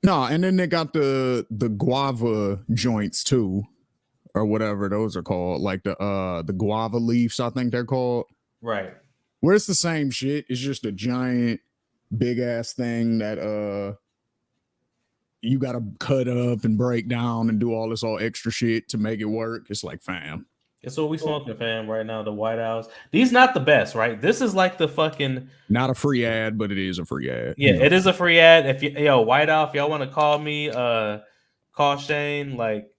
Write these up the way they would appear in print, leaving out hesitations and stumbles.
No, and then they got the guava joints too, or whatever those are called, like the guava leaves, I think they're called. Right. Where it's the same shit. It's just a giant, big ass thing that you gotta cut up and break down and do all extra shit to make it work. It's like, fam. It's what we smoking, fam, right now. The White House. These not the best, right? This is like the fucking Not a free ad, but it is a free ad. yeah. It is a free ad. If White House, if y'all want to call me, call Shane, like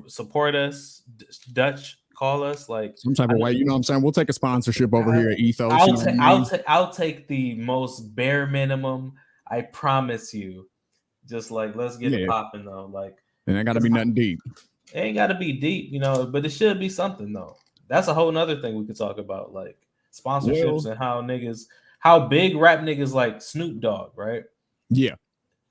support us, Dutch, call us, like some type of way. You know what I'm saying? We'll take a sponsorship over here at Ethos. I'll take the most bare minimum. I promise you. Just like let's get it popping though. Like, and it got to be nothing deep. It ain't got to be deep, but it should be something though. That's a whole nother thing we could talk about, like sponsorships and how big rap niggas like Snoop Dogg, right? Yeah,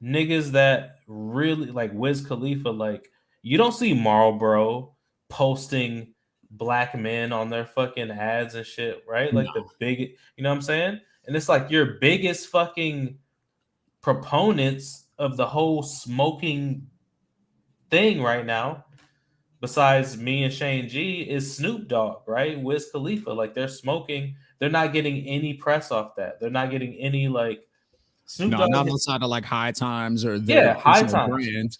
niggas that really like Wiz Khalifa. Like, you don't see Marlboro posting black men on their fucking ads and shit, right? Like the big, you know what I'm saying? And it's like your biggest fucking proponents of the whole smoking thing right now, besides me and Shane G, is Snoop Dogg, right? Wiz Khalifa. Like, they're smoking. They're not getting any press off that. They're not getting any like Snoop Dogg. Not outside of like High Times or High Times brands.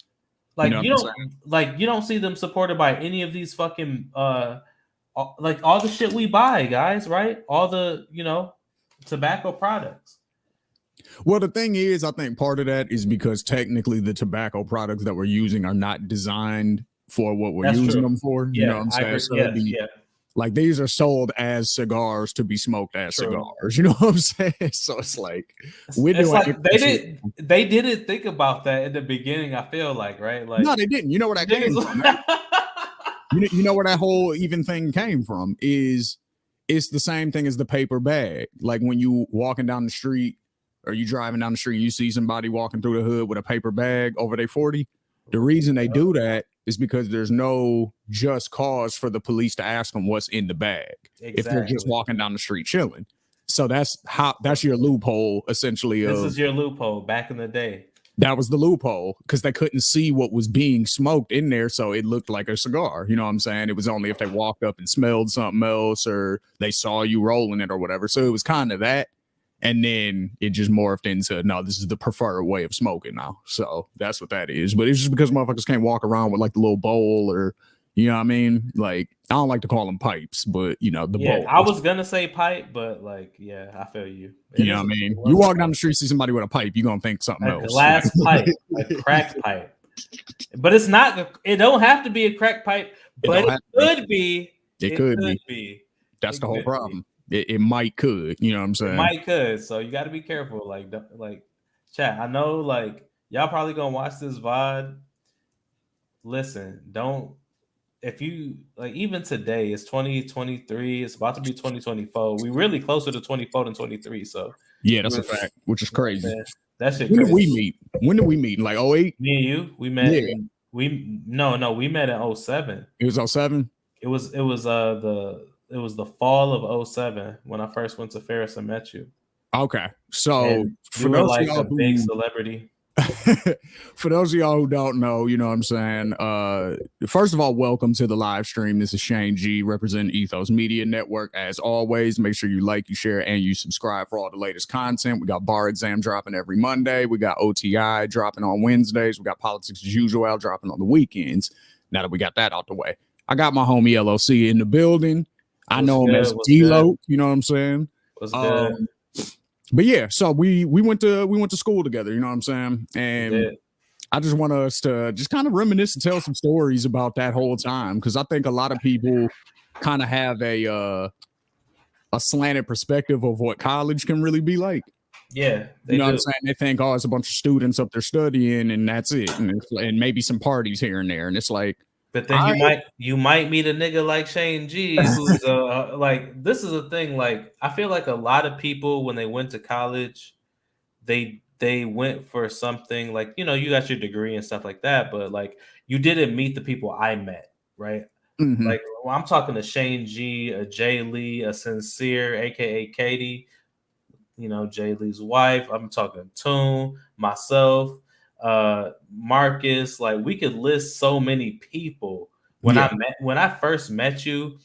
Like, you don't see them supported by any of these fucking like all the shit we buy, guys, right? All the tobacco products. Well, the thing is, I think part of that is because technically the tobacco products that we're using are not designed for what we're using them for. You know what I'm saying? So like, these are sold as cigars to be smoked as cigars. You know what I'm saying? So it's like they didn't think about that in the beginning. I feel like, right? Like, no, they didn't. You know where that came from? You know where that whole even thing came from is it's the same thing as the paper bag. Like, when you walking down the street or you driving down the street, and you see somebody walking through the hood with a paper bag over their 40. The reason they do that is because there's no just cause for the police to ask them what's in the bag if they're just walking down the street chilling. So that's your loophole, essentially. This is your loophole. Back in the day, that was the loophole, because they couldn't see what was being smoked in there, so it looked like a cigar. You know what I'm saying? It was only if they walked up and smelled something else or they saw you rolling it or whatever. So it was kind of that. And then it just morphed into, no, this is the preferred way of smoking now. So that's what that is. But it's just because motherfuckers can't walk around with like the little bowl, or, you know what I mean? Like, I don't like to call them pipes, but, the bowl. I was going to say pipe, but like, yeah, I feel you. You know what I mean? You walk down the street, see somebody with a pipe, you're going to think something else. Glass pipe, a crack pipe. But it's not, it don't have to be a crack pipe, but it could be. It could be. That's the whole problem. It might could, you know what I'm saying? It might could. So you got to be careful. Like, chat, I know, like, y'all probably gonna watch this VOD. Listen, if you like, even today, it's 2023. It's about to be 2024. We really closer to 24 than 23. So yeah, that's a fact, which is crazy. Man, that shit. When did we meet? Like 08? Me and you, we met. Yeah. We met in 07. It was 07. It was the fall of 07 when I first went to Ferris and met you. Okay. So for those like a big celebrity. For those of y'all who don't know, you know what I'm saying? First of all, welcome to the live stream. This is Shane G, representing Ethos Media Network. As always, make sure you like, you share, and you subscribe for all the latest content. We got Bar Exam dropping every Monday. We got OTI dropping on Wednesdays. We got Politics as Usual dropping on the weekends. Now that we got that out the way, I got my homie LOC in the building. I know him as D-Lo, you know what I'm saying? What's good? But yeah, so we went to school together, you know what I'm saying? And I just want us to just kind of reminisce and tell some stories about that whole time, because I think a lot of people kind of have a slanted perspective of what college can really be like. Yeah, you know what I'm saying? They think, oh, it's a bunch of students up there studying and that's it, and maybe some parties here and there, and it's like. But then you might meet a nigga like Shane G, who's like, this is a thing. Like, I feel like a lot of people, when they went to college, they went for something like, you got your degree and stuff like that, but like, you didn't meet the people I met, right? Mm-hmm. Like, well, I'm talking to Shane G, a Jay Lee, a Sincere, aka Katie, Jay Lee's wife. I'm talking Toon, myself. Marcus. Like we could list so many people. When I first met you,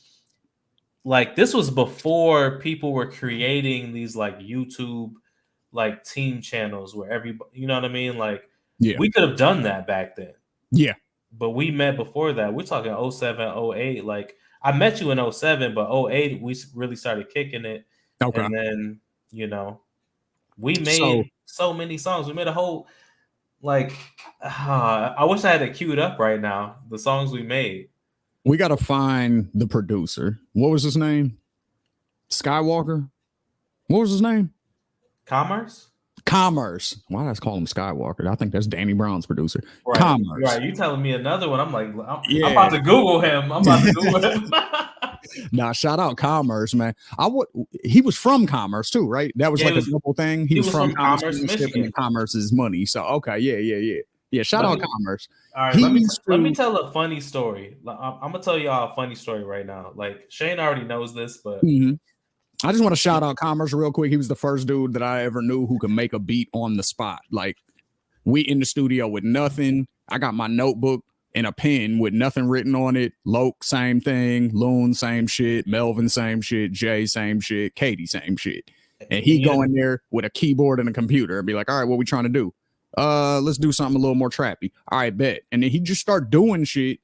like this was before people were creating these like YouTube like team channels where everybody, you know what I mean? Like we could have done that back then. Yeah. But we met before that. We're talking 07, 08. Like I met you in 07, but 08 we really started kicking it. Okay. And then, we made so many songs. We made a whole like I wish I had it queued up right now. The songs we made. We got to find the producer. What was his name? Skywalker? What was his name? Commerce. Why did I call him Skywalker? I think that's Danny Brown's producer. Right. Commerce. Right. You telling me another one? I'm like, I'm about to Google him. Nah, shout out Commerce, man. He was from Commerce too, right? That was a double thing. He was from Commerce, Michigan, and Commerce's money. So okay, yeah. Shout out Commerce. All right, let me tell a funny story. I'm gonna tell y'all a funny story right now. Like Shane already knows this, but I just want to shout out Commerce real quick. He was the first dude that I ever knew who could make a beat on the spot. Like we in the studio with nothing. I got my notebook and a pen with nothing written on it. Loke, same thing. Loon, same shit. Melvin, same shit. Jay, same shit. Katie, same shit. And he go in there with a keyboard and a computer and be like, all right, what we trying to do? Let's do something a little more trappy. All right, bet. And then he just start doing shit.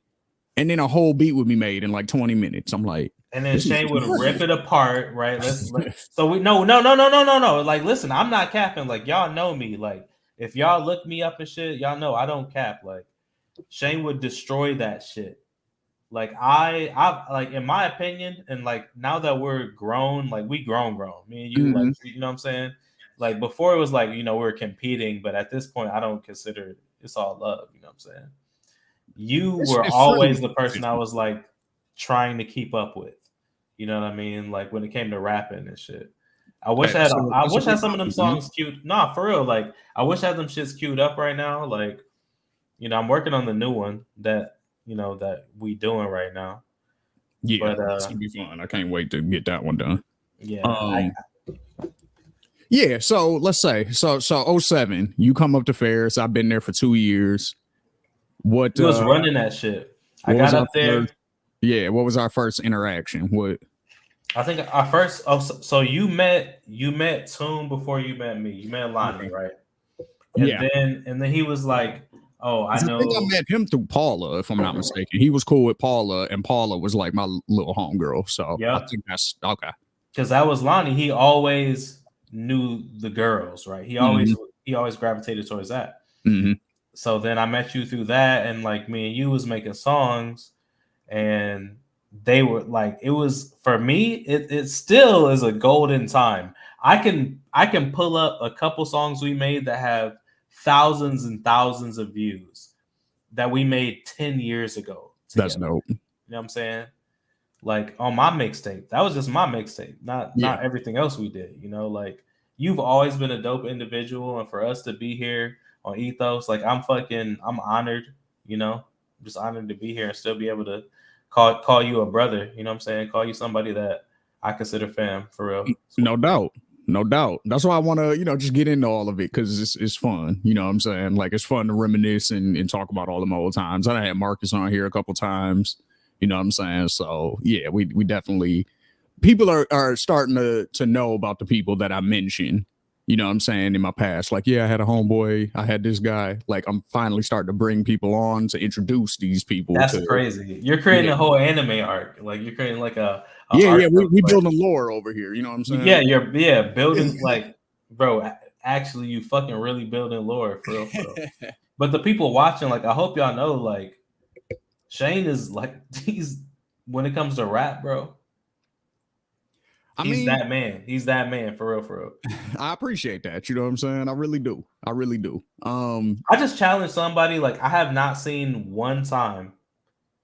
And then a whole beat would be made in like 20 minutes. I'm like, and then Shane would rip it apart, right? So we no. Like, listen, I'm not capping. Like, y'all know me. Like, if y'all look me up and shit, y'all know I don't cap. Like, Shane would destroy that shit. Like, I like, in my opinion, and like now that we're grown, like we grown. Me and you, like, you know what I'm saying? Like before it was like, we were competing, but at this point, I don't consider it's all love. You know what I'm saying? You were always the person I was like trying to keep up with. You know what I mean? Like when it came to rapping and shit. I wish I had some of them songs queued. Nah, for real. Like I wish I had them shits queued up right now. Like, I'm working on the new one that that we doing right now. Yeah, but it's gonna be fun. I can't wait to get that one done. Yeah. Yeah, so let's say so 07, you come up to Ferris. I've been there for 2 years. What was running that shit? I got up there. What was our first interaction? What? I think our first. Oh, so you met Toon before you met me. You met Lonnie, right? And then he was like, "Oh, I know." I think I met him through Paula, if I'm not mistaken. He was cool with Paula, and Paula was like my little homegirl. So I think that's okay. Because that was Lonnie. He always knew the girls, right? He always gravitated towards that. Mm-hmm. So then I met you through that, and like me and you was making songs, and they were like, it was for me. It still is a golden time. I can pull up a couple songs we made that have thousands and thousands of views that we made 10 years ago. Together. That's dope. You know what I'm saying? Like on my mixtape, that was just my mixtape, not everything else we did. Like you've always been a dope individual, and for us to be here on Ethos, like I'm honored. I'm just honored to be here and still be able to call you a brother. You know what I'm saying? Call you somebody that I consider fam, for real. No doubt. That's why I want to, just get into all of it, because it's fun. You know what I'm saying? Like it's fun to reminisce and talk about all them old times. I had Marcus on here a couple times. You know what I'm saying? So yeah, we definitely, people are starting to know about the people that I mentioned, you know what I'm saying, in my past. Like, yeah, I had a homeboy, I had this guy. Like I'm finally starting to bring people on to introduce these people. That's crazy. You're creating a whole anime arc. Like you're creating like a we building lore over here. You know what I'm saying? Yeah, you're building like, bro, actually you fucking really building lore for real. But the people watching, like, I hope y'all know, like, Shane is like, when it comes to rap, bro, he's that man. He's that man for real. I appreciate that. You know what I'm saying? I really do. I just challenge somebody. Like, I have not seen one time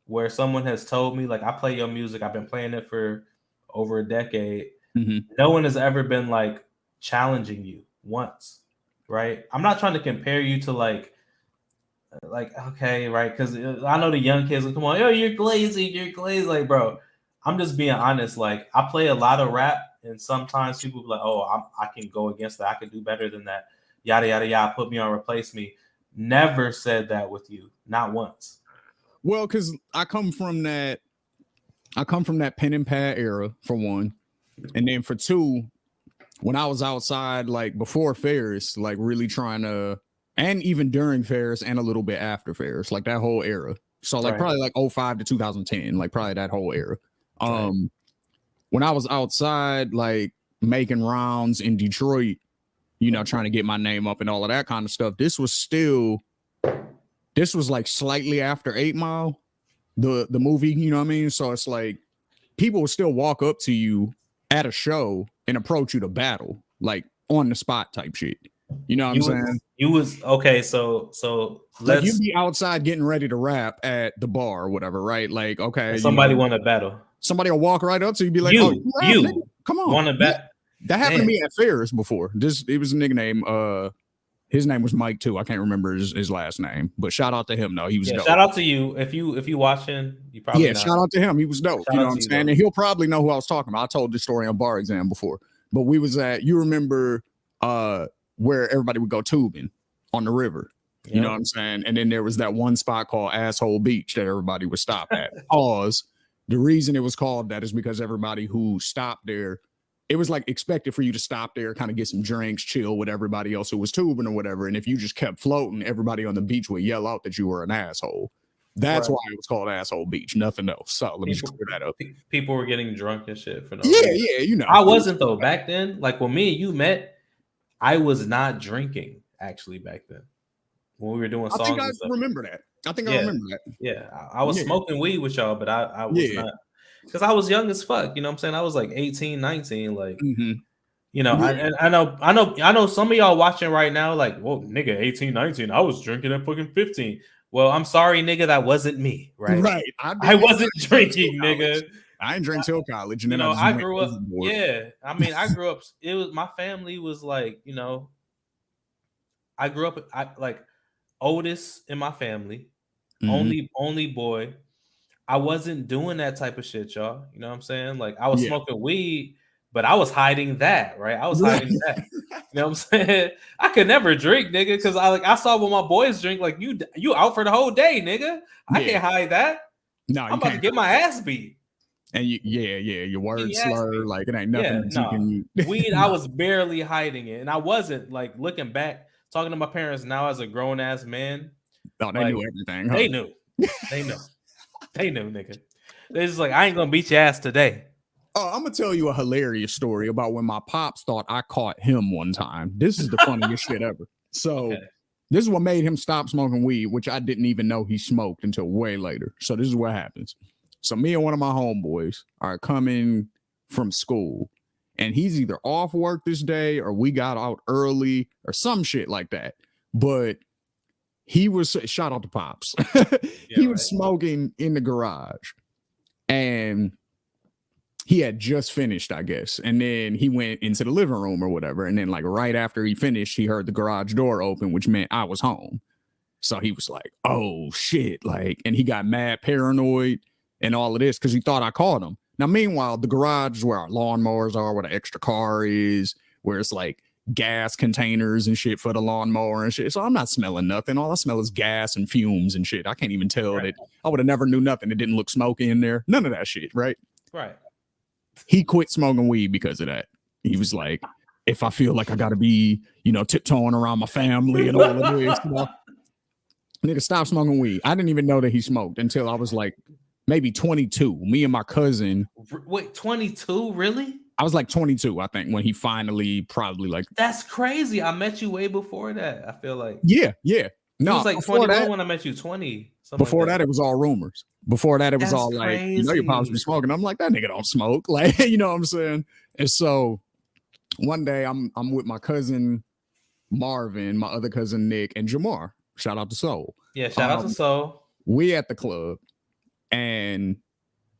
where someone has told me, like, I play your music. I've been playing it for over a decade. Mm-hmm. No one has ever been like challenging you once, right? I'm not trying to compare you to like, okay, right? Because I know the young kids will come on, yo, you're glazy. Like, bro, I'm just being honest. Like, I play a lot of rap, and sometimes people be like, oh, I can go against that. I can do better than that. Yada, yada, yada. Put me on, replace me. never said that with you, not once. Well, because I come from that pen and pad era, for one. And then for two, when I was outside, like before Ferris, like really trying to, and even during Ferris and a little bit after Ferris, like that whole era. So like probably like 05 to 2010, like probably that whole era. When I was outside, like making rounds in Detroit, you know, trying to get my name up and all of that kind of stuff, this was like slightly after 8 Mile, the movie, you know what I mean? So it's like people will still walk up to you at a show and approach you to battle, like on the spot type shit. You know what I'm saying? You was okay, so like you'd be outside getting ready to rap at the bar or whatever, right? Like, okay, somebody want to battle. Somebody will walk right up to you, be like, you come on, want to bet? That happened to me at Ferris before. It was a nigga named his name was Mike too. I can't remember his last name, but shout out to him though. He was dope. Shout out to you if you watching. You probably shout out to him. He was dope. You know what I'm saying? And he'll probably know who I was talking about. I told this story on Bar Exam before, but we was at, you remember where everybody would go tubing on the river. You know what I'm saying? And then there was that one spot called Asshole Beach that everybody would stop at. Pause. The reason it was called that is because everybody who stopped there, it was like expected for you to stop there, kind of get some drinks, chill with everybody else who was tubing or whatever. And if you just kept floating, everybody on the beach would yell out that you were an asshole. That's why it was called Asshole Beach, nothing else. So let me just clear that up. People were getting drunk and shit for no reason. Yeah, you know. I wasn't though back then. Like when me and you met, I was not drinking actually back then. When we were doing songs. I think I remember that. I remember that. Yeah, I was smoking weed with y'all, but I was not, because I was young as fuck. You know what I'm saying? I was like 18, 19. Like, you know, I know some of y'all watching right now, like, whoa, nigga, 18, 19. I was drinking at fucking 15. Well, I'm sorry, nigga, that wasn't me, right? Right. I wasn't drinking, nigga. I didn't drink till college. And then I grew up. Yeah. I mean, I grew up. It was, my family was like, you know, I grew up, like oldest in my family, only boy. I wasn't doing that type of shit, y'all. You know what I'm saying? Like I was smoking weed, but I was hiding that, right? I was hiding that. You know what I'm saying? I could never drink, nigga, because I saw what my boys drink. Like you out for the whole day, nigga. I can't hide that. No, I'm about to get my ass beat. And your words slur, like it ain't nothing. Weed, I was barely hiding it, and I wasn't like looking back. Talking to my parents now as a grown ass man. Oh, they knew everything. Huh? They knew. They knew, nigga. They're just like, I ain't gonna beat your ass today. Oh, I'm gonna tell you a hilarious story about when my pops thought I caught him one time. This is the funniest shit ever. So this is what made him stop smoking weed, which I didn't even know he smoked until way later. So this is what happens. So me and one of my homeboys are coming from school. And he's either off work this day or we got out early or some shit like that. But he was, shout out to Pops. He was smoking in the garage. And he had just finished, I guess. And then he went into the living room or whatever. And then like right after he finished, he heard the garage door open, which meant I was home. So he was like, oh shit. Like, and he got mad paranoid and all of this because he thought I caught him. Now, meanwhile, the garage is where our lawnmowers are, where the extra car is, where it's like gas containers and shit for the lawnmower and shit. So I'm not smelling nothing. All I smell is gas and fumes and shit. I can't even tell that. I would have never knew nothing. It didn't look smoky in there. None of that shit, right? Right. He quit smoking weed because of that. He was like, if I feel like I got to be, you know, tiptoeing around my family and all of this, you know, nigga, stop smoking weed. I didn't even know that he smoked until I was like, maybe 22. Me and my cousin. Wait, 22? Really? I was like 22, I think, when he finally probably like. That's crazy. I met you way before that. I feel like. Yeah. No, it was like 21 when I met you. 20. Before that, it was all rumors. Before that, it was all like, you know, your pops be smoking. I'm like, that nigga don't smoke. Like, you know what I'm saying? And so one day I'm with my cousin Marvin, my other cousin Nick, and Jamar. Shout out to Soul. Yeah, shout out to Soul. We at the club. And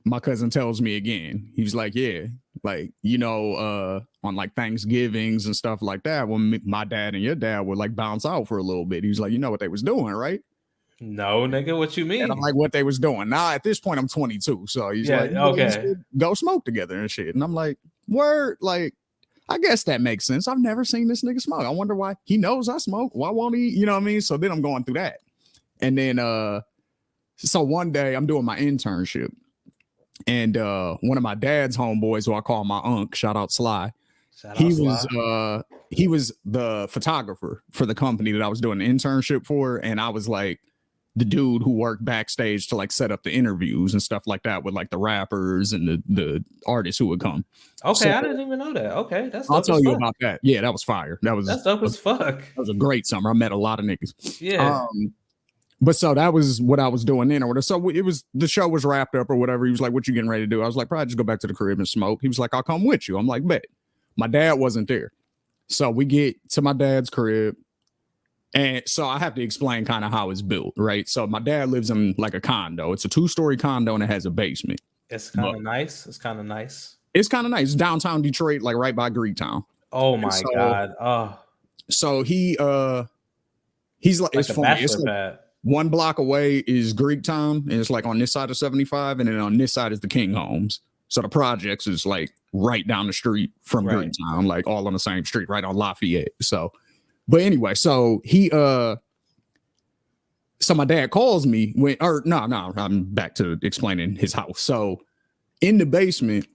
my cousin tells me again, he was like, yeah, like, you know, on like Thanksgivings and stuff like that, when my dad and your dad would like bounce out for a little bit, he was like, you know what they was doing, right? No, nigga, what you mean? And I'm like, what they was doing. Now, at this point, I'm 22. So he's like, okay, go smoke together and shit. And I'm like, word, like, I guess that makes sense. I've never seen this nigga smoke. I wonder why. He knows I smoke. Why won't he? You know what I mean? So then I'm going through that. And then so one day I'm doing my internship. And one of my dad's homeboys, who I call my unc, shout out Sly. He was the photographer for the company that I was doing the internship for. And I was like the dude who worked backstage to like set up the interviews and stuff like that with like the rappers and the artists who would come. Okay, so, I didn't even know that. Okay, that's I'll tell you about that. Yeah, that was fire. That's dope as fuck. That was a great summer. I met a lot of niggas. Yeah. But so that was what I was doing then or whatever. So it was, the show was wrapped up or whatever. He was like, what you getting ready to do? I was like, probably just go back to the crib and smoke. He was like, I'll come with you. I'm like, bet. My dad wasn't there. So we get to my dad's crib. And so I have to explain kind of how it's built, right? So my dad lives in like a condo. It's a 2-story condo and it has a basement. It's kind of nice. It's kind of nice. It's kind of nice. It's downtown Detroit, like right by Greektown. Oh my God. Oh. So he's like it's funny. It's like, one block away is Greektown, and it's like on this side of 75, and then on this side is the King Homes. So the projects is like right down the street from Greektown, like all on the same street, right on Lafayette. So, but anyway, so so my dad calls me I'm back to explaining his house. So in the basement,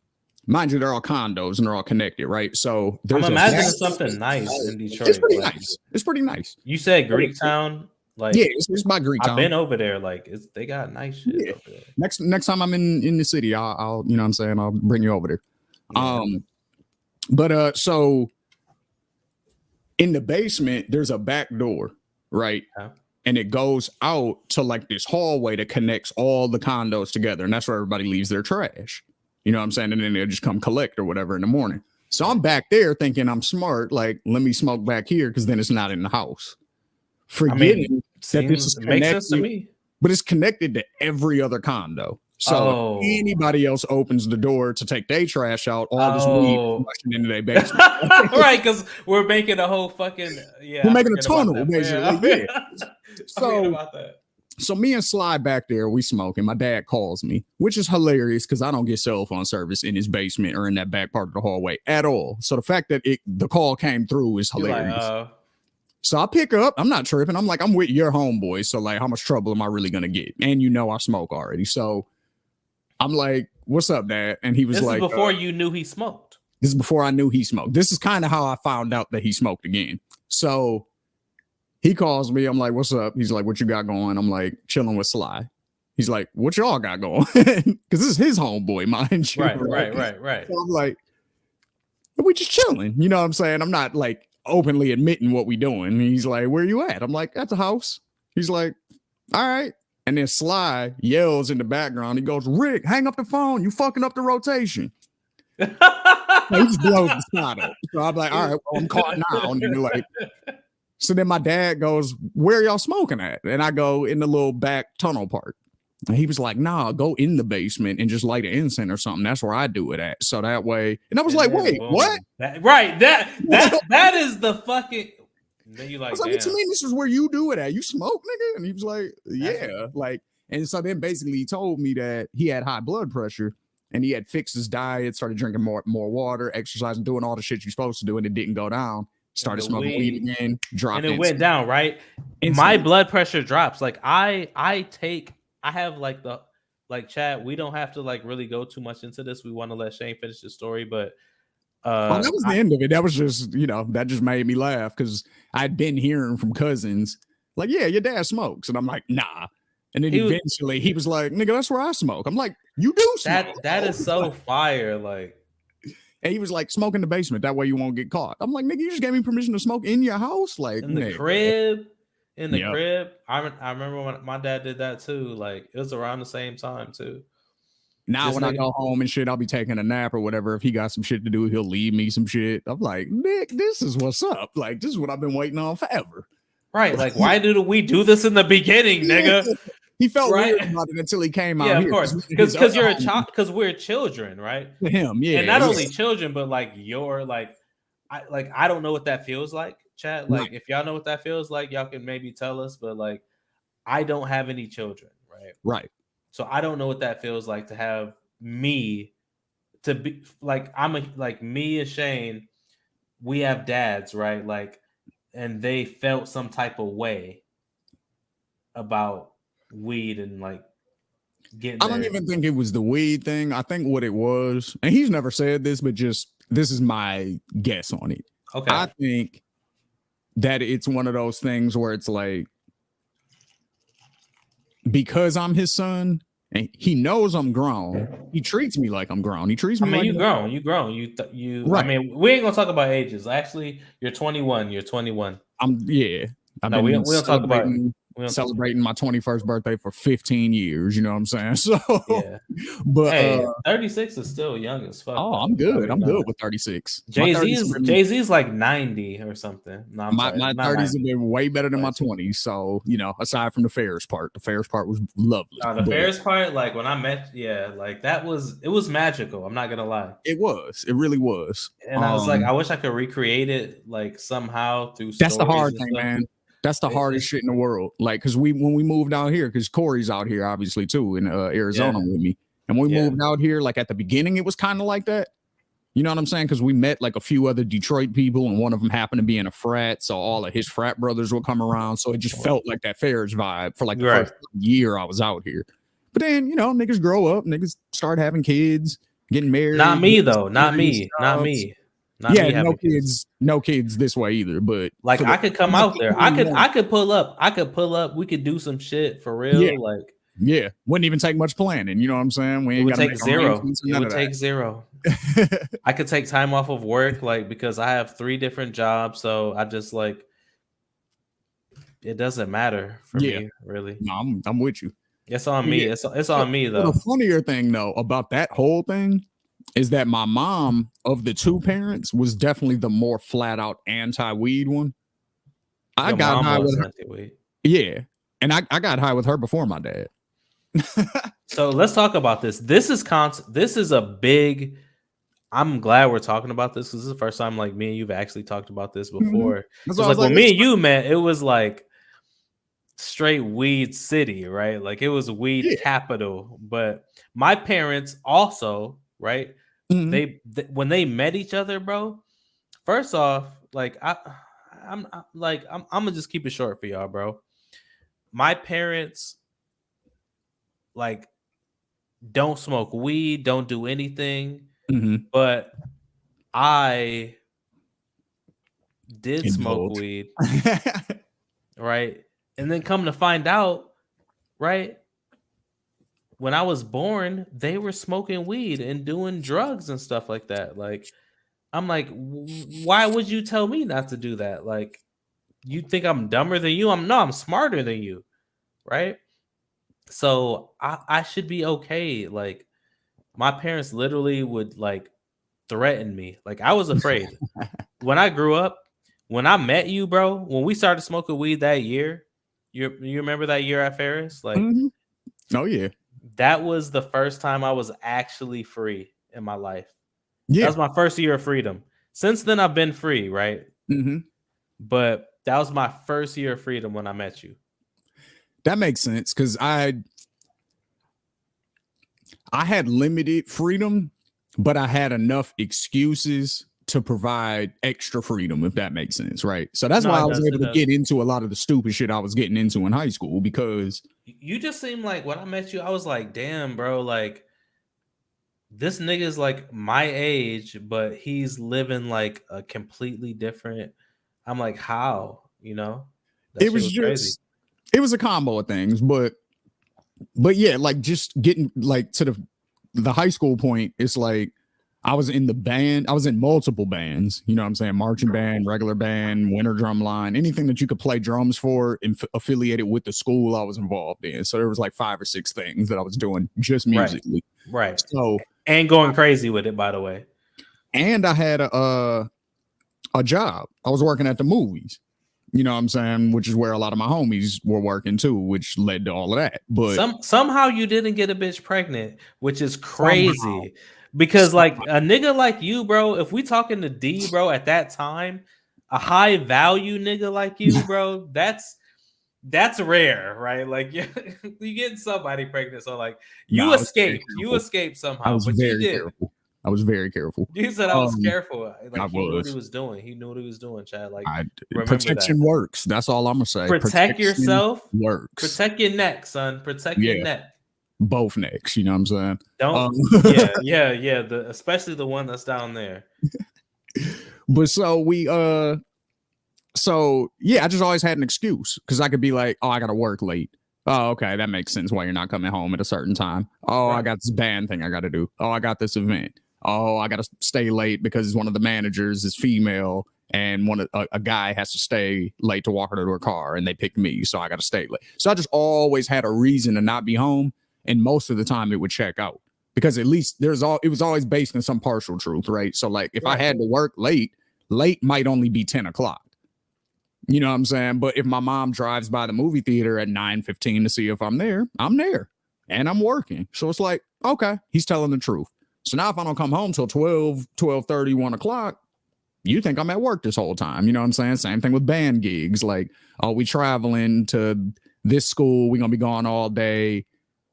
mind you, they're all condos and they're all connected, right? So I'm imagining something nice in Detroit. It's pretty nice. It's pretty nice. You said Greektown. Like, yeah, it's by Greektown. I've been over there. Like, they got nice shit over there. Next time I'm in the city, I'll you know what I'm saying, I'll bring you over there. Yeah. But so in the basement, there's a back door, right? Yeah. And it goes out to like this hallway that connects all the condos together, and that's where everybody leaves their trash. You know what I'm saying? And then they'll just come collect or whatever in the morning. So I'm back there thinking I'm smart, like, let me smoke back here because then it's not in the house. Forgetting that this is connected, makes sense to me. But it's connected to every other condo. So if anybody else opens the door to take their trash out, all this weed rushing into their basement. Right, because we're making a whole fucking we're making a tunnel, basically. Yeah. So me and Sly back there, we smoking. My dad calls me, which is hilarious because I don't get cell phone service in his basement or in that back part of the hallway at all. So the fact that the call came through is hilarious. So I pick up. I'm not tripping. I'm like, I'm with your homeboy. So like, how much trouble am I really gonna get? And you know, I smoke already. So I'm like, what's up, Dad? And he was like, this is before you knew he smoked. This is before I knew he smoked. This is kind of how I found out that he smoked again. So he calls me. I'm like, what's up? He's like, what you got going? I'm like, chilling with Sly. He's like, what y'all got going? Because this is his homeboy, mind you. Right. So I'm like, we just chilling. You know what I'm saying? I'm not like openly admitting what we doing. He's like, where you at? I'm like, at the house. He's like, all right. And then Sly yells in the background. He goes, Rick, hang up the phone. You fucking up the rotation. He just blows the spot up. So I'm like, all right, well, I'm caught now. And then like, so then my dad goes, where y'all smoking at? And I go, in the little back tunnel part. And he was like, nah, go in the basement and just light an incense or something. That's where I do it at. So that way. And I was like, wait, what? That is the fucking. And then you like, what you mean this is where you do it at? You smoke, nigga? And he was like, yeah. Like, and so then basically he told me that he had high blood pressure and he had fixed his diet, started drinking more water, exercising, doing all the shit you're supposed to do, and it didn't go down. Started smoking weed again, dropped, and it went down, right? My blood pressure drops. Like I have like Chad, we don't have to like really go too much into this. We want to let Shane finish the story, but that was the end of it. That was just, you know, that just made me laugh because I'd been hearing from cousins like, yeah, your dad smokes. And I'm like, nah. And then eventually he was like, nigga, that's where I smoke. I'm like, you do smoke. That is so fire. Like, and he was like, smoke in the basement. That way you won't get caught. I'm like, nigga, you just gave me permission to smoke in your house? Like, in the crib. In the crib. I remember when my dad did that too. Like, it was around the same time too. Now when I go home and shit, I'll be taking a nap or whatever. If he got some shit to do, he'll leave me some shit. I'm like, Nick, this is what's up. Like, this is what I've been waiting on forever. Right. Like, why did we do this in the beginning, nigga? He felt weird about it until he came out. Yeah, of course. Because you're a child, because we're children, right? To him, yeah. And not only children, but like you're like, I don't know what that feels like, Chad. Like, if y'all know what that feels like, y'all can maybe tell us. But like, I don't have any children, right? Right. So I don't know what that feels like to have me to be like, me and Shane we have dads, right? Like, and they felt some type of way about weed and like getting I don't their even think it was the weed thing. I think what it was, and he's never said this, but just this is my guess on it. okay. I think that it's one of those things where it's like, because I'm his son and he knows I'm grown, he treats me like I'm grown. He treats I me mean, like you grown. You. I right. mean, we ain't gonna talk about ages. Actually, you're 21. You're 21. Yeah. I've No, we been don't talk about. celebrating my 21st birthday for 15 years. You know what I'm saying? So, Yeah. but Hey, 36 is still young as fuck. oh, Though. I'm good. I'm good with 36. Jay-Z's like 90 or something. No, I'm sorry. My Not 30s 90. have been way better than my 20s. So, aside from the Ferris part was lovely. The Ferris part, like when I met, like it was magical. I'm not gonna lie. It really was. And I was like, I wish I could recreate it like somehow through that's the hard stories thing, and stuff. man. That's the hardest shit in the world. Like, because when we moved out here, because Corey's out here obviously too in Arizona with me, and when we moved out here, like at the beginning, it was kind of like that. You know what I'm saying? Because we met like a few other Detroit people, and one of them happened to be in a frat, so all of his frat brothers would come around. So it just felt like that Ferris vibe for like the first year I was out here. But then niggas grow up, niggas start having kids, getting married. Not me though. Not me. No kids this way either. But like I could come out there. I could pull up. We could do some shit for real. Wouldn't even take much planning. You know what I'm saying? We ain't got to take zero. It would take zero. I could take time off of work, like because I have 3 different jobs. So I just like it doesn't matter for me, really. No, I'm with you. It's on me. It's on me though. The funnier thing though about that whole thing is that my mom, of the 2 parents, was definitely the more flat out anti-weed one. I got high with her. Yeah. And I got high with her before my dad. So let's talk about this. This is a big. I'm glad we're talking about this because this is the first time like me and you've actually talked about this before. It's like when me and you met, it was like straight weed city, right? Like it was weed capital. But my parents also, right? They when they met each other, bro. First off, like I'm gonna just keep it short for y'all, bro. My parents like don't smoke weed, don't do anything, but I did smoke weed, right? And then come to find out, right? When I was born, they were smoking weed and doing drugs and stuff like that. Like, I'm like, why would you tell me not to do that? Like, you think I'm dumber than you? I'm smarter than you, right? So I should be okay. Like, my parents literally would like threaten me. Like, I was afraid. When I grew up, when I met you, bro, when we started smoking weed that year, you remember that year at Ferris? Like, oh yeah. That was the first time I was actually free in my life. Yeah. That was my first year of freedom. Since then, I've been free, right? But that was my first year of freedom when I met you. That makes sense because I had limited freedom, but I had enough excuses to provide extra freedom, if that makes sense, right? So that's why I was able to get into a lot of the stupid shit I was getting into in high school, because you just seemed like when I met you, I was like, damn, bro, like this nigga's like my age, but he's living like a completely different. I'm like, how? You know? It was just crazy. It was a combo of things, but yeah, like just getting like to the high school point, it's like I was in the band. I was in multiple bands. You know what I'm saying? Marching band, regular band, winter drum line, anything that you could play drums for and affiliated with the school I was involved in. So there was like 5 or 6 things that I was doing just musically. Right. So and going crazy with it, by the way. And I had a job. I was working at the movies. You know what I'm saying? Which is where a lot of my homies were working too, which led to all of that. But somehow you didn't get a bitch pregnant, which is crazy. Because like a nigga like you, bro, if we talking to D, bro, at that time, a high value nigga like you, bro, that's rare, right? Like you getting somebody pregnant. So like you escaped somehow, but you did. Careful. I was very careful. You said I was careful. I Like he knew what he was. was doing. He knew what he was doing, Chad. Like I remember protection that. works. That's all I'm gonna say. Protect Protection yourself. works. Protect your neck, son. Protect your Yeah, neck. both necks. You know what I'm saying? Don't. Yeah. Especially the one that's down there. But so yeah, I just always had an excuse because I could be like, oh, I gotta work late. Oh, okay, that makes sense why you're not coming home at a certain time. Oh, right. I got this band thing I gotta do. Oh, I got this event. Oh, I gotta stay late because one of the managers is female and a guy has to stay late to walk her to her car and they picked me, so I gotta stay late. So I just always had a reason to not be home, and most of the time it would check out because at least it was always based in some partial truth, right? So like if I had to work late might only be 10 o'clock. You know what I'm saying? But if my mom drives by the movie theater at 9:15 to see if I'm there and I'm working. So it's like, okay, he's telling the truth. So now if I don't come home till 12:30, 1 o'clock, you think I'm at work this whole time. You know what I'm saying? Same thing with band gigs. Like, oh, we traveling to this school. We're going to be gone all day.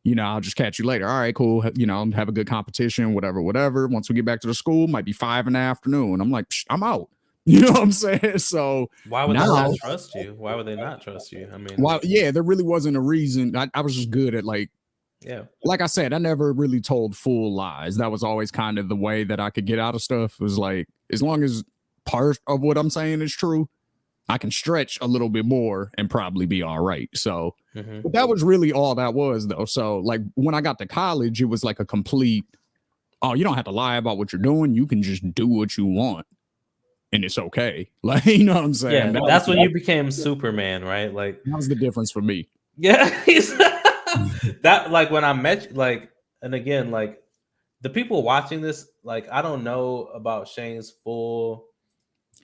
You know, I'll just catch you later. All right, cool. You know, have a good competition, whatever. Once we get back to the school, might be 5 in the afternoon. I'm like, I'm out. You know what I'm saying? So why would they not trust you? Why would they not trust you? I mean, there really wasn't a reason. I was just good at like I said, I never really told full lies. That was always kind of the way that I could get out of stuff. It was like, as long as part of what I'm saying is true, I can stretch a little bit more and probably be all right. So but that was really all that was, though. So like when I got to college, it was like a complete, oh, you don't have to lie about what you're doing. You can just do what you want. And it's okay. Like, you know what I'm saying? Yeah, that's when you became Superman, right? Like that was the difference for me. Yeah. That like when I met like, and again, like the people watching this, like I don't know about Shane's full.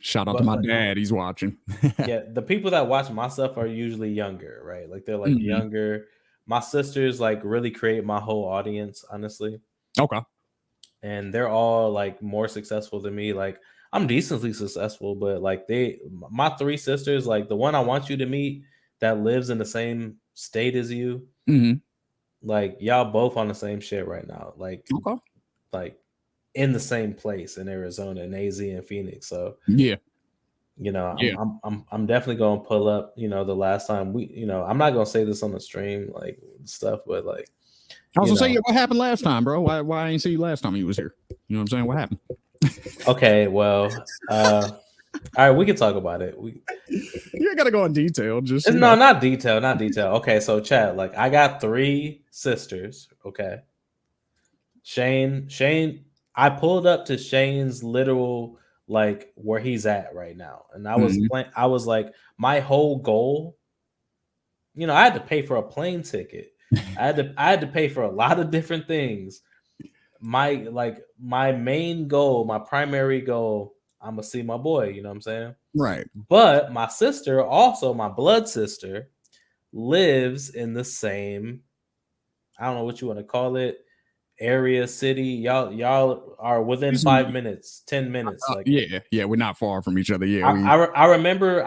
Shout out to my dad, he's watching. Yeah, the people that watch my stuff are usually younger, right? Like they're like younger. My sisters like really create my whole audience, honestly. Okay. And they're all like more successful than me. Like I'm decently successful, but like my 3 sisters, like the one I want you to meet that lives in the same state as you, like y'all both on the same shit right now. Like, like in the same place in Arizona, in AZ and Phoenix. So yeah, you know, I'm definitely gonna pull up. You know, the last time we, you know, I'm not gonna say this on the stream, like stuff, but like I was gonna say, what happened last time, bro? Why I didn't see you last time you was here? You know what I'm saying? What happened? Okay, well, all right, we can talk about it. You ain't gotta go in detail. Just not detail. Okay, so Chad, like I got 3 sisters. Okay, Shane, I pulled up to Shane's literal like where he's at right now, and I was I was like, my whole goal. You know, I had to pay for a plane ticket. I had to pay for a lot of different things. My main goal, my primary goal, I'm gonna see my boy, you know what I'm saying? Right. But my sister, also my blood sister, lives in the same, I don't know what you want to call it, area, city. Y'all are within 5 minutes, 10 minutes. Like we're not far from each other. Yeah. I remember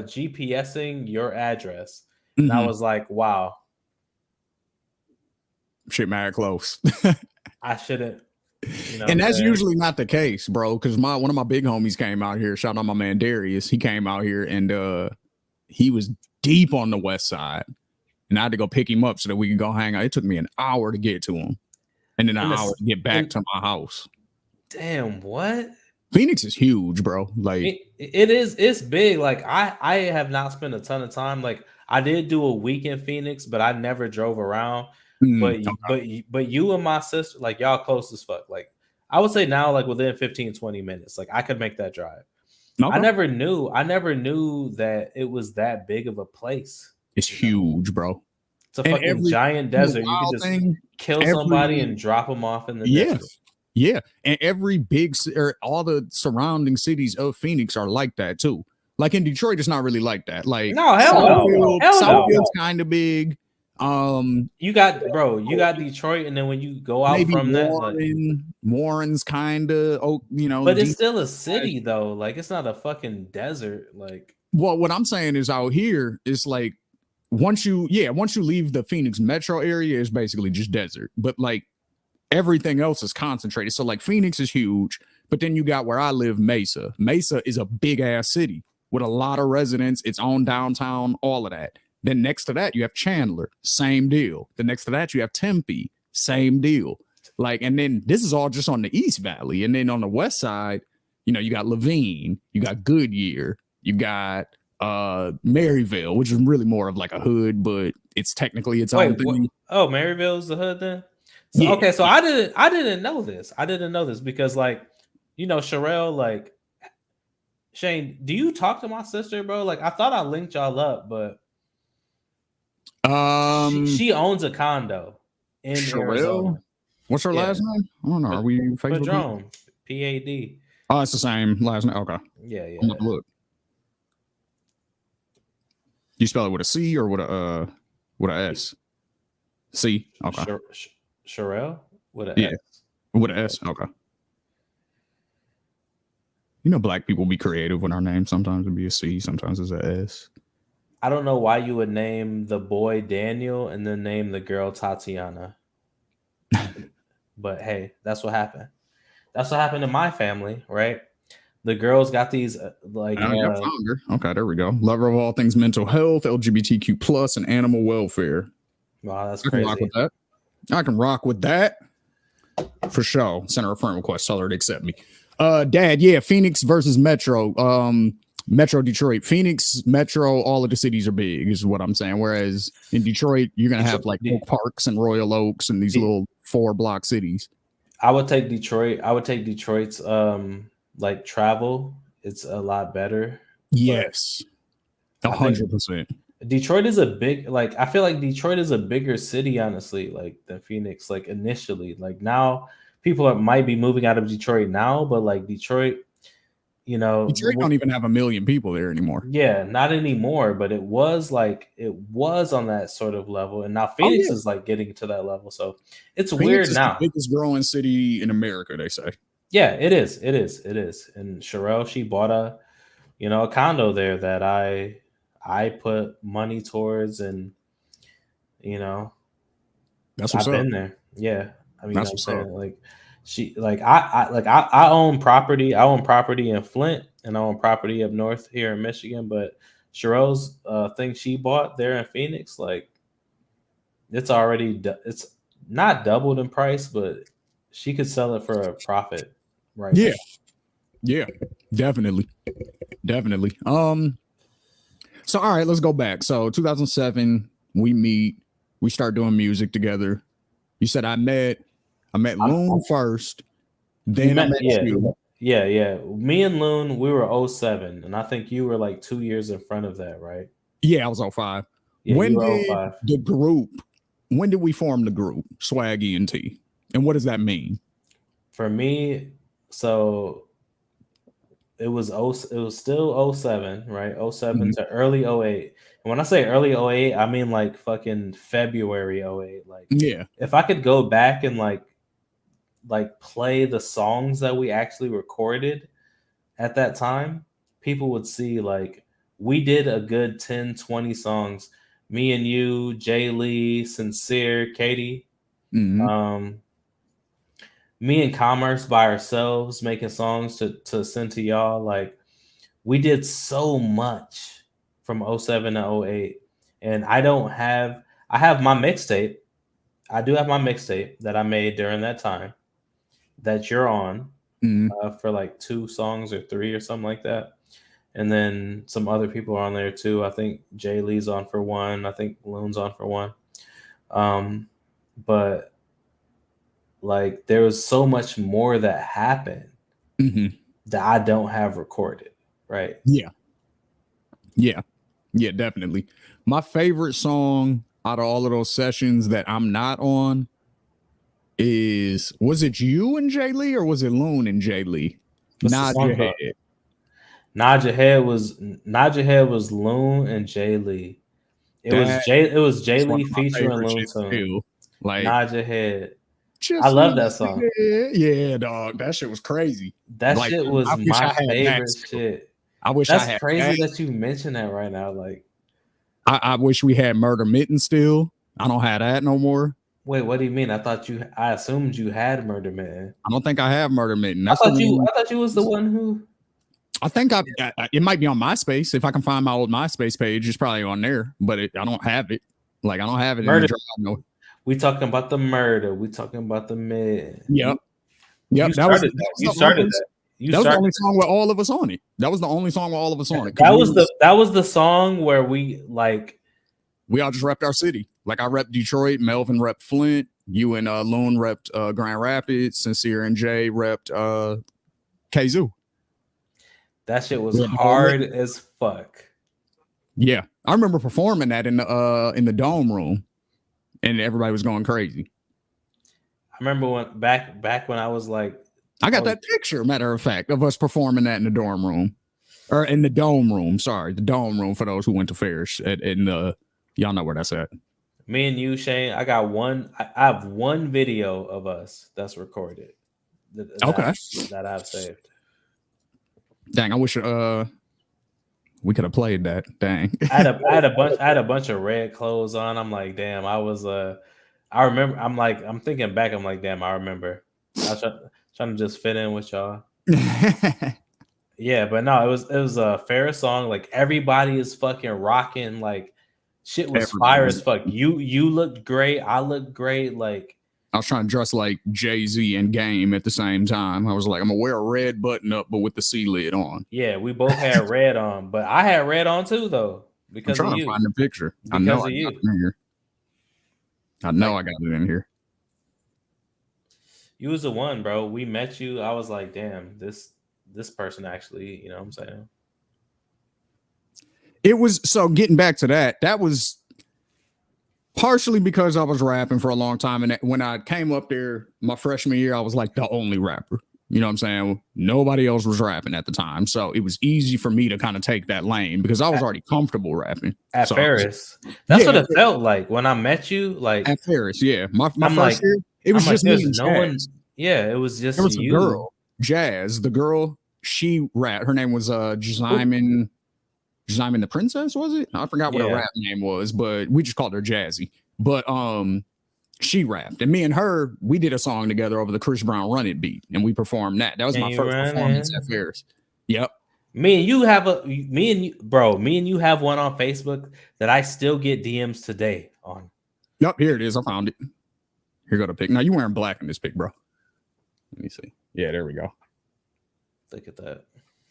GPSing your address. And I was like, wow. Shit, mad close. I shouldn't. You know, and that's usually not the case, bro. Because one of my big homies came out here. Shout out my man Darius. He came out here and he was deep on the west side, and I had to go pick him up so that we could go hang out. It took me an hour to get to him, and then an hour to get back to my house. Damn, what? Phoenix is huge, bro. Like it is. It's big. Like I have not spent a ton of time. Like I did do a week in Phoenix, but I never drove around. But you and my sister, like y'all close as fuck. Like I would say now, like within 15-20 minutes, like I could make that drive. I never knew that it was that big of a place. It's huge, bro. It's a fucking giant desert. You can just kill somebody and drop them off in the desert. Yeah, and every big or all the surrounding cities of Phoenix are like that too. Like in Detroit, it's not really like that. Like no, hell no. Southfield's kind of big. You got Detroit, and then when you go out from Warren's kind of but it's still a city though. Like it's not a fucking desert. Like, well, what I'm saying is out here it's like once you leave the Phoenix metro area, it's basically just desert. But like Everything else is concentrated. So like Phoenix is huge, but then you got where I live, Mesa. Mesa is a big ass city with a lot of residents, its own downtown, all of that. Then next to that, you have Chandler, same deal. Then next to that, you have Tempe, same deal. Like, and then this is all just on the East Valley. And then on the West side, you know, you got Lavine, you got Goodyear, you got Maryville, which is really more of like a hood, but it's technically its own thing. Oh, Maryville's the hood then? So, yeah. Okay, so I didn't know this. I didn't know this because like, you know, Sherelle, like Shane, do you talk to my sister, bro? Like I thought I linked y'all up, but she owns a condo in Arizona. What's her last name? I don't know. Are we Facebook? Padron, P-A-D. Oh, it's the same last name. Okay. Yeah. I'm gonna look. You spell it with a C or with a S? C. Okay. Sherelle with an S. With an S. Okay. You know, black people be creative with our names. Sometimes it'd be a C, sometimes it's a S. I don't know why you would name the boy Daniel and then name the girl Tatiana. But hey, that's what happened. That's what happened in my family, right? The girls got these okay, there we go. Lover of all things mental health, LGBTQ plus, and animal welfare. Wow, that's crazy. I can rock with that for sure. Send her a friend request. Tell her to accept me. Dad, yeah, Phoenix versus Metro. Metro Detroit, Phoenix, Metro, all of the cities are big, is what I'm saying. Whereas in Detroit, you're gonna have like Oak Parks and Royal Oaks and these little 4-block cities. I would take Detroit. I would take Detroit's like travel. It's a lot better. Yes, 100%. Detroit is a big, like I feel like Detroit is a bigger city, honestly, like than Phoenix. Like initially, like now people might be moving out of Detroit now, but like Detroit, you know, Detroit don't even have 1 million people there anymore. Yeah, not anymore, but it was on that sort of level, and now Phoenix is like getting to that level. So it's Phoenix weird is now. The biggest growing city in America, they say. Yeah, it is. And Sherelle, she bought a condo there that I put money towards, and that's what's I've up. been there. Yeah, I mean, I'm saying like. I own property. I own property in Flint, and I own property up north here in Michigan. But Sherelle's thing she bought there in Phoenix, like it's not doubled in price, but she could sell it for a profit, right? Yeah, definitely. So all right, let's go back. So 2007, we meet. We start doing music together. You said I met Loon first, then I met you. Yeah. Me and Loon, we were 07, and I think you were like 2 years in front of that, right? Yeah, I was 05. Yeah, when did we form the group, Swag ENT? And what does that mean? For me, so it was still 07, right? 07 to early 08. And when I say early 08, I mean like fucking February 08. Like, yeah, if I could go back and like play the songs that we actually recorded at that time, people would see like we did a good 10, 20 songs. Me and you, Jay Lee, Sincere, Katie, me and Commerce by ourselves making songs to send to y'all. Like we did so much from 07 to 08. And I have my mixtape. I do have my mixtape that I made during that time that you're on for like 2 songs or 3 or something like that. And then some other people are on there too. I think Jay Lee's on for 1. I think Loon's on for 1. But like there was so much more that happened that I don't have recorded. Right. Yeah, definitely. My favorite song out of all of those sessions that I'm not on was it you and Jay Lee, or was it Loon and Jay Lee? Nod Your Head. Nod Your Head was Loon and Jay Lee. It was Jay Lee featuring Loon Tune. Like Nod Your Head. I love that song. Yeah, dog. That shit was crazy. That shit was my favorite shit. I wish That's I had crazy that you mention that right now. Like I wish we had Murder Mitten still. I don't have that no more. Wait, what do you mean? I assumed you had Murder Mitten. I don't think I have Murder Mitten. I That's the thought you one. I thought you was the one who. I think it might be on MySpace. If I can find my old MySpace page, it's probably on there. But I don't have it. Like I don't have it Murder. in the drive. No. We talking about the murder. We talking about the Mitten. Yep. You That was started that. You started that. That was the only song with all of us on it. That was the only song with all of us on it. That was the song where we like. We all just repped our city. Like I repped Detroit, Melvin repped Flint, you and Loon repped Grand Rapids, Sincere and Jay repped Kazoo. That shit was hard as fuck. Yeah, I remember performing that in the dome room, and everybody was going crazy. I remember when back when I was like, I got that picture, matter of fact, of us performing that in the dorm room, or in the dome room. Sorry, the dome room for those who went to Ferris. Y'all know where that's at. Me and you, Shane. I have one video of us that's recorded. That I've saved. Dang, I wish we could have played that. Dang. I had a bunch of red clothes on. I'm like, damn, I remember. I'm thinking back. I'm like, damn, I remember. I was trying to just fit in with y'all. Yeah, but no, it was a Ferris song. Like everybody is fucking rocking. Like shit was fire as fuck. You looked great. I looked great. Like I was trying to dress like Jay-Z and Game at the same time. I was like, I'm gonna wear a red button up, but with the C lid on. Yeah, we both had red on, but I had red on too, though. Because I'm trying to find the picture. I know I got it in here. I know I got it in here. You was the one, bro. We met you. I was like, damn, this person actually, you know what I'm saying? It was, so getting back to that was partially because I was rapping for a long time. And when I came up there my freshman year, I was like the only rapper. You know what I'm saying? Nobody else was rapping at the time. So it was easy for me to kind of take that lane because I was already comfortable rapping. At Ferris. That's what it felt like when I met you. Like at Ferris, yeah. My first year, it was just me and Jazz. Yeah, it was just there was a girl, Jazz. The girl, she rapped. Her name was Jazimon the Princess, was it? I forgot what her rap name was, but we just called her Jazzy. But she rapped, and me and her, we did a song together over the Chris Brown Run It beat, and we performed that. That was my first performance at Ferris. Yep. Me and you have one on Facebook that I still get DMs today on. Yep, here it is. I found it. Here go the pic. Now you wearing black in this pic, bro. Let me see. Yeah, there we go. Look at that.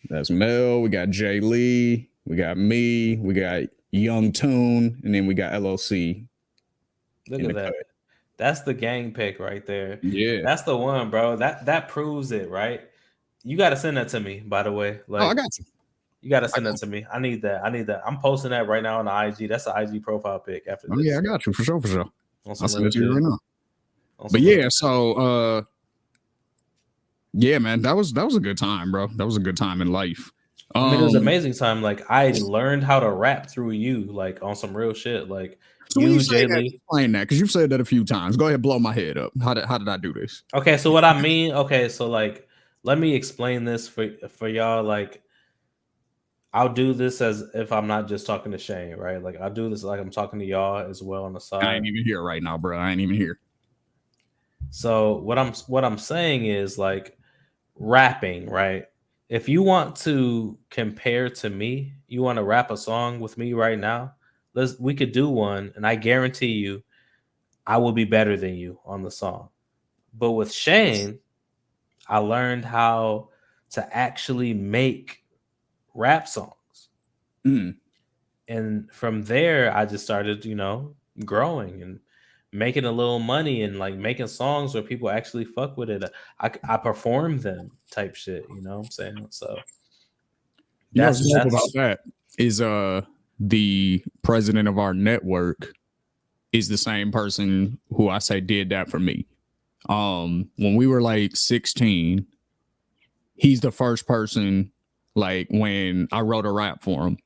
That's Mel. We got Jay Lee. We got me. We got Young Tune, and then we got LOC. Look at that. That's the gang pick right there. Yeah, that's the one, bro. That proves it, right? You got to send that to me, by the way. Like, I got you. You got to send that to me. I need that. I'm posting that right now on the IG. That's the IG profile pic after this. Yeah, I got you for sure. I'll send it to you right now. But yeah, so yeah, man, that was a good time, bro. That was a good time in life. I mean, it was an amazing time. Like I learned how to rap through you, like on some real shit. Like so you, Jay Lee. Explain that because you've said that a few times. Go ahead, blow my head up. How did I do this? Okay, so what I mean, so like, let me explain this for y'all. Like, I'll do this as if I'm not just talking to Shane, right? Like I'll do this like I'm talking to y'all as well on the side. I ain't even here right now, bro. I ain't even here. So what I'm saying is like rapping, right? If you want to compare to me, you want to rap a song with me right now, we could do one, and I guarantee you I will be better than you on the song. But with Shane, I learned how to actually make rap songs. And from there, I just started, growing and making a little money and like making songs where people actually fuck with it. I perform them type shit, you know what I'm saying? So that's about that is the president of our network is the same person who I say did that for me. When we were like 16, he's the first person, like when I wrote a rap for him,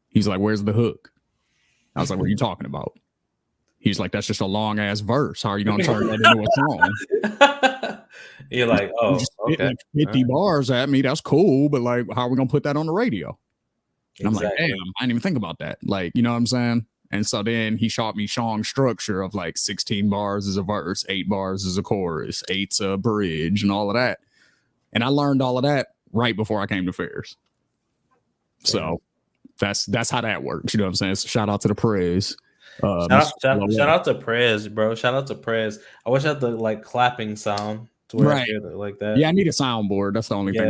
he's like, "Where's the hook?" I was like, "What are you talking about?" He's like, "That's just a long ass verse. How are you gonna turn that into a song?" You're like, "Oh, okay." Like 50 bars at me. That's cool, but like, how are we gonna put that on the radio? And I'm like, "Damn, I didn't even think about that." Like, you know what I'm saying? And so then he shot me song structure of like 16 bars is a verse, 8 bars is a chorus, 8's a bridge, and all of that. And I learned all of that right before I came to fairs. So that's how that works. You know what I'm saying? So shout out to the Prez. Shout out to Prez, bro. Shout out to Prez. I wish I had the like clapping sound to where I hear it like that. Yeah, I need a soundboard. That's the only thing.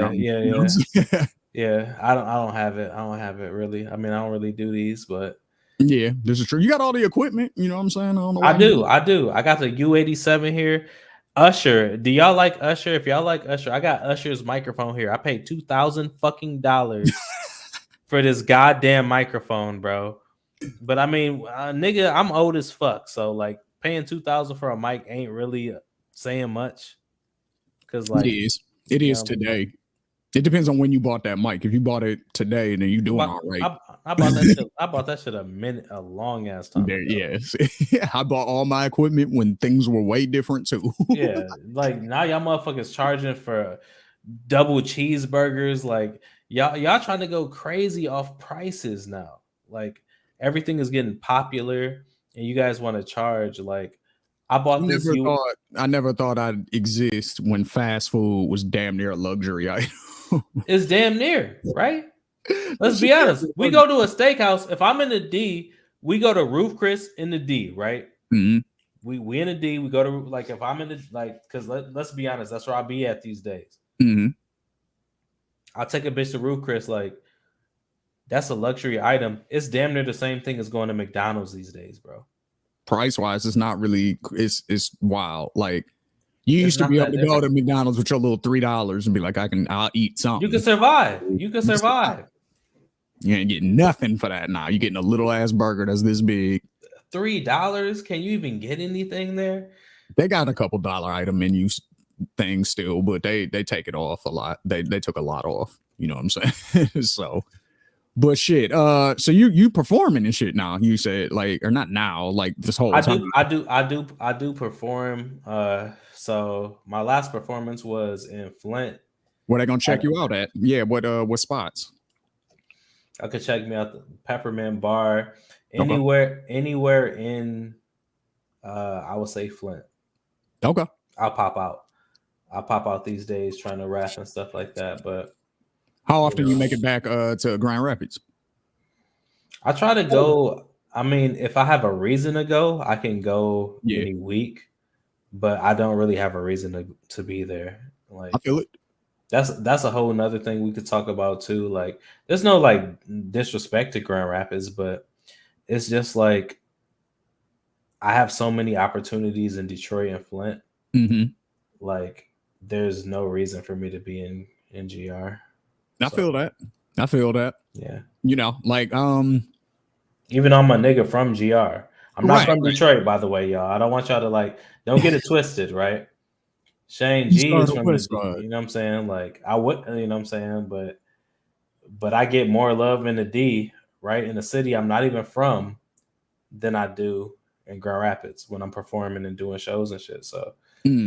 Yeah. I don't have it. I don't have it really. I mean, I don't really do these, but yeah, this is true. You got all the equipment. You know what I'm saying? I don't know. I do. I got the U87 here. Usher. Do y'all like Usher? If y'all like Usher, I got Usher's microphone here. I paid $2,000 fucking for this goddamn microphone, bro. But I mean, nigga, I'm old as fuck. So like paying $2,000 for a mic ain't really saying much. Cause like it is today. It depends on when you bought that mic. If you bought it today, then you doing all right. I bought that shit a long ass time ago. Yes. I bought all my equipment when things were way different too. Yeah, like now y'all motherfuckers charging for double cheeseburgers. Like y'all trying to go crazy off prices now. Like everything is getting popular, and you guys want to charge like. I never thought I'd exist when fast food was damn near a luxury item. It's damn near, right? Let's be honest. We go to a steakhouse. If I'm in the D, we go to Roof Chris in the D, right? Mm-hmm. We in the D. We go to like if I'm in the like because let's be honest, that's where I'll be at these days. Mm-hmm. I'll take a bitch to Roof Chris. Like that's a luxury item. It's damn near the same thing as going to McDonald's these days, bro. Price wise, it's not really. It's wild. Like you used to be able to go to McDonald's with your little $3 and be like, I'll eat something. You can survive. You can survive. You ain't getting nothing for that now. You're getting a little ass burger that's this big. $3? Can you even get anything there? They got a couple dollar item menu things still, but they take it off a lot. They took a lot off. You know what I'm saying? So. But shit, so you performing and shit now? You said like, or not now? Like this whole time. I do perform. So my last performance was in Flint. Where they gonna check you out at? Yeah, what spots? I could check me out the Peppermint Bar, anywhere in, I would say Flint. Okay, I'll pop out these days trying to rap and stuff like that, but. How often you make it back to Grand Rapids? I try to go. I mean, if I have a reason to go, I can go any week, but I don't really have a reason to be there. Like I feel it. That's a whole nother thing we could talk about too. Like there's no like disrespect to Grand Rapids, but it's just like I have so many opportunities in Detroit and Flint. Mm-hmm. Like there's no reason for me to be in GR. I feel that. Yeah. You know, like even I'm a nigga from GR. I'm not from Detroit, by the way, y'all. I don't want y'all to like don't get it twisted, right? Shane G is from the D, you know what I'm saying? Like I would, you know what I'm saying, but I get more love in the D, right? In the city I'm not even from than I do in Grand Rapids when I'm performing and doing shows and shit. So it's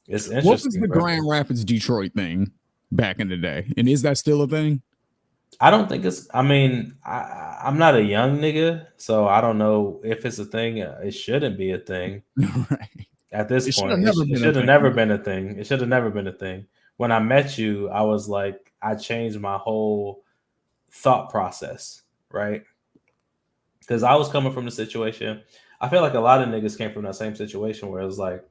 interesting. What was the Grand Rapids Detroit thing back in the day? And is that still a thing? I don't think it's, I mean, I'm not a young nigga, so I don't know if it's a thing. It shouldn't be a thing. Right. At this point, it should have never been a thing. It should have never been a thing. When I met you, I was like, I changed my whole thought process, right? Because I was coming from the situation. I feel like a lot of niggas came from that same situation where it was like,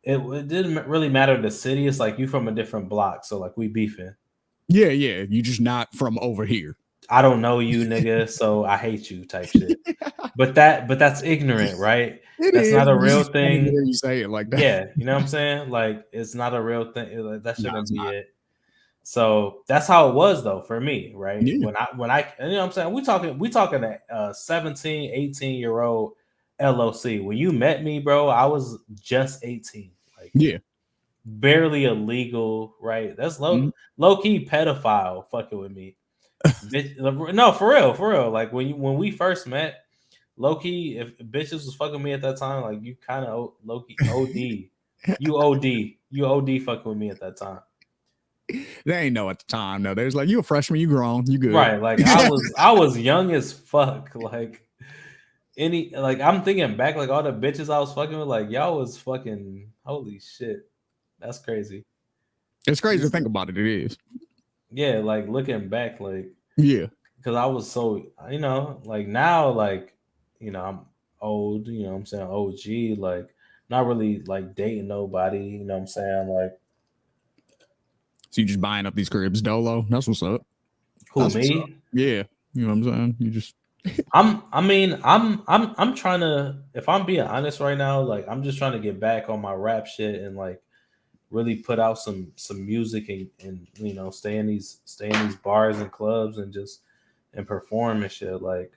it didn't really matter the city. It's like you from a different block, so like we beefing. Yeah, you just not from over here. I don't know you, nigga, so I hate you type shit. But that's ignorant, right? That's not a real thing. You say it like that. Yeah, you know what I'm saying? Like it's not a real thing. That shouldn't be it. So that's how it was though for me, right? Yeah. When I you know what I'm saying? We talking at 17, 18-year-old LOC. When you met me, bro, I was just 18. Like yeah. Barely illegal, right? That's low key pedophile fucking with me. No, for real. Like when we first met, low key, if bitches was fucking me at that time, like you kind of low key OD. You OD fucking with me at that time. They ain't know at the time. No, there's like you a freshman, you grown, you good. Right. Like I was young as fuck. Like like I'm thinking back, like all the bitches I was fucking with, like y'all was fucking holy shit. That's crazy. It's crazy to Just, think about it. It is. yeah, like looking back, like Yeah. because I was so like now, like I'm old, what I'm saying, OG, like not really like dating nobody, what I'm saying, like So you just buying up these cribs dolo. That's what's up. who, That's what's up. me? Yeah. You know what I'm saying? You just I'm trying to, if I'm being honest right now, like I'm just trying to get back on my rap shit and like really put out some music and stay in these bars and clubs and just and perform and shit. Like,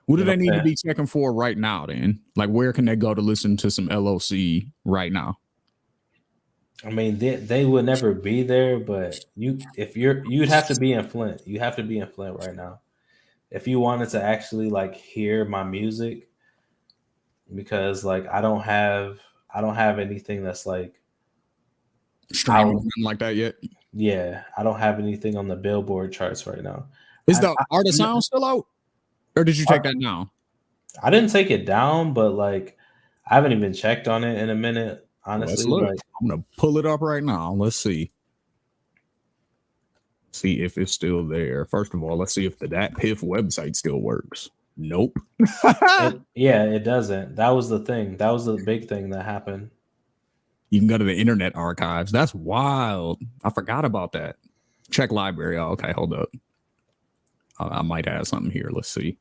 what do what they I'm need to saying? be checking for right now then? Like where can they go to listen to some LOC right now? I mean, they would never be there, but you'd have to be in Flint. You have to be in Flint right now if you wanted to actually like hear my music, because like I don't have anything that's like Streaming out. something like that yet? Yeah, I don't have anything on the Billboard charts right now. Is I the I, Art of no, Sound still out? Or did you take that down? I didn't take it down, but like I haven't even checked on it in a minute, Let's honestly. look. Like, I'm gonna pull it up right now. Let's see. See if it's still there. First of all, let's see if the Dat Piff website still works. Nope. it doesn't. That was the thing. That was the big thing that happened. You can go to the Internet Archives. That's wild. I forgot about that. Check library. Oh, okay, hold up. I might have something here. Let's see.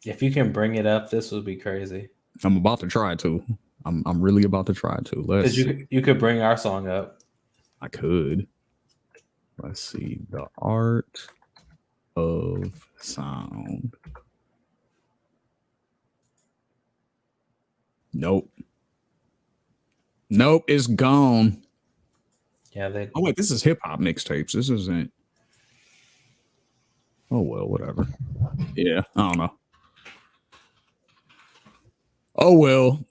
If you can bring it up, this would be crazy. I'm about to try to. I'm really about to try to. Let's Because see. you could bring our song up. I could. Let's see. The Art of Sound. Nope. Nope, it's gone. Yeah, they. Oh wait, this is hip hop mixtapes. This isn't. Oh well, whatever. Yeah, I don't know. Oh well,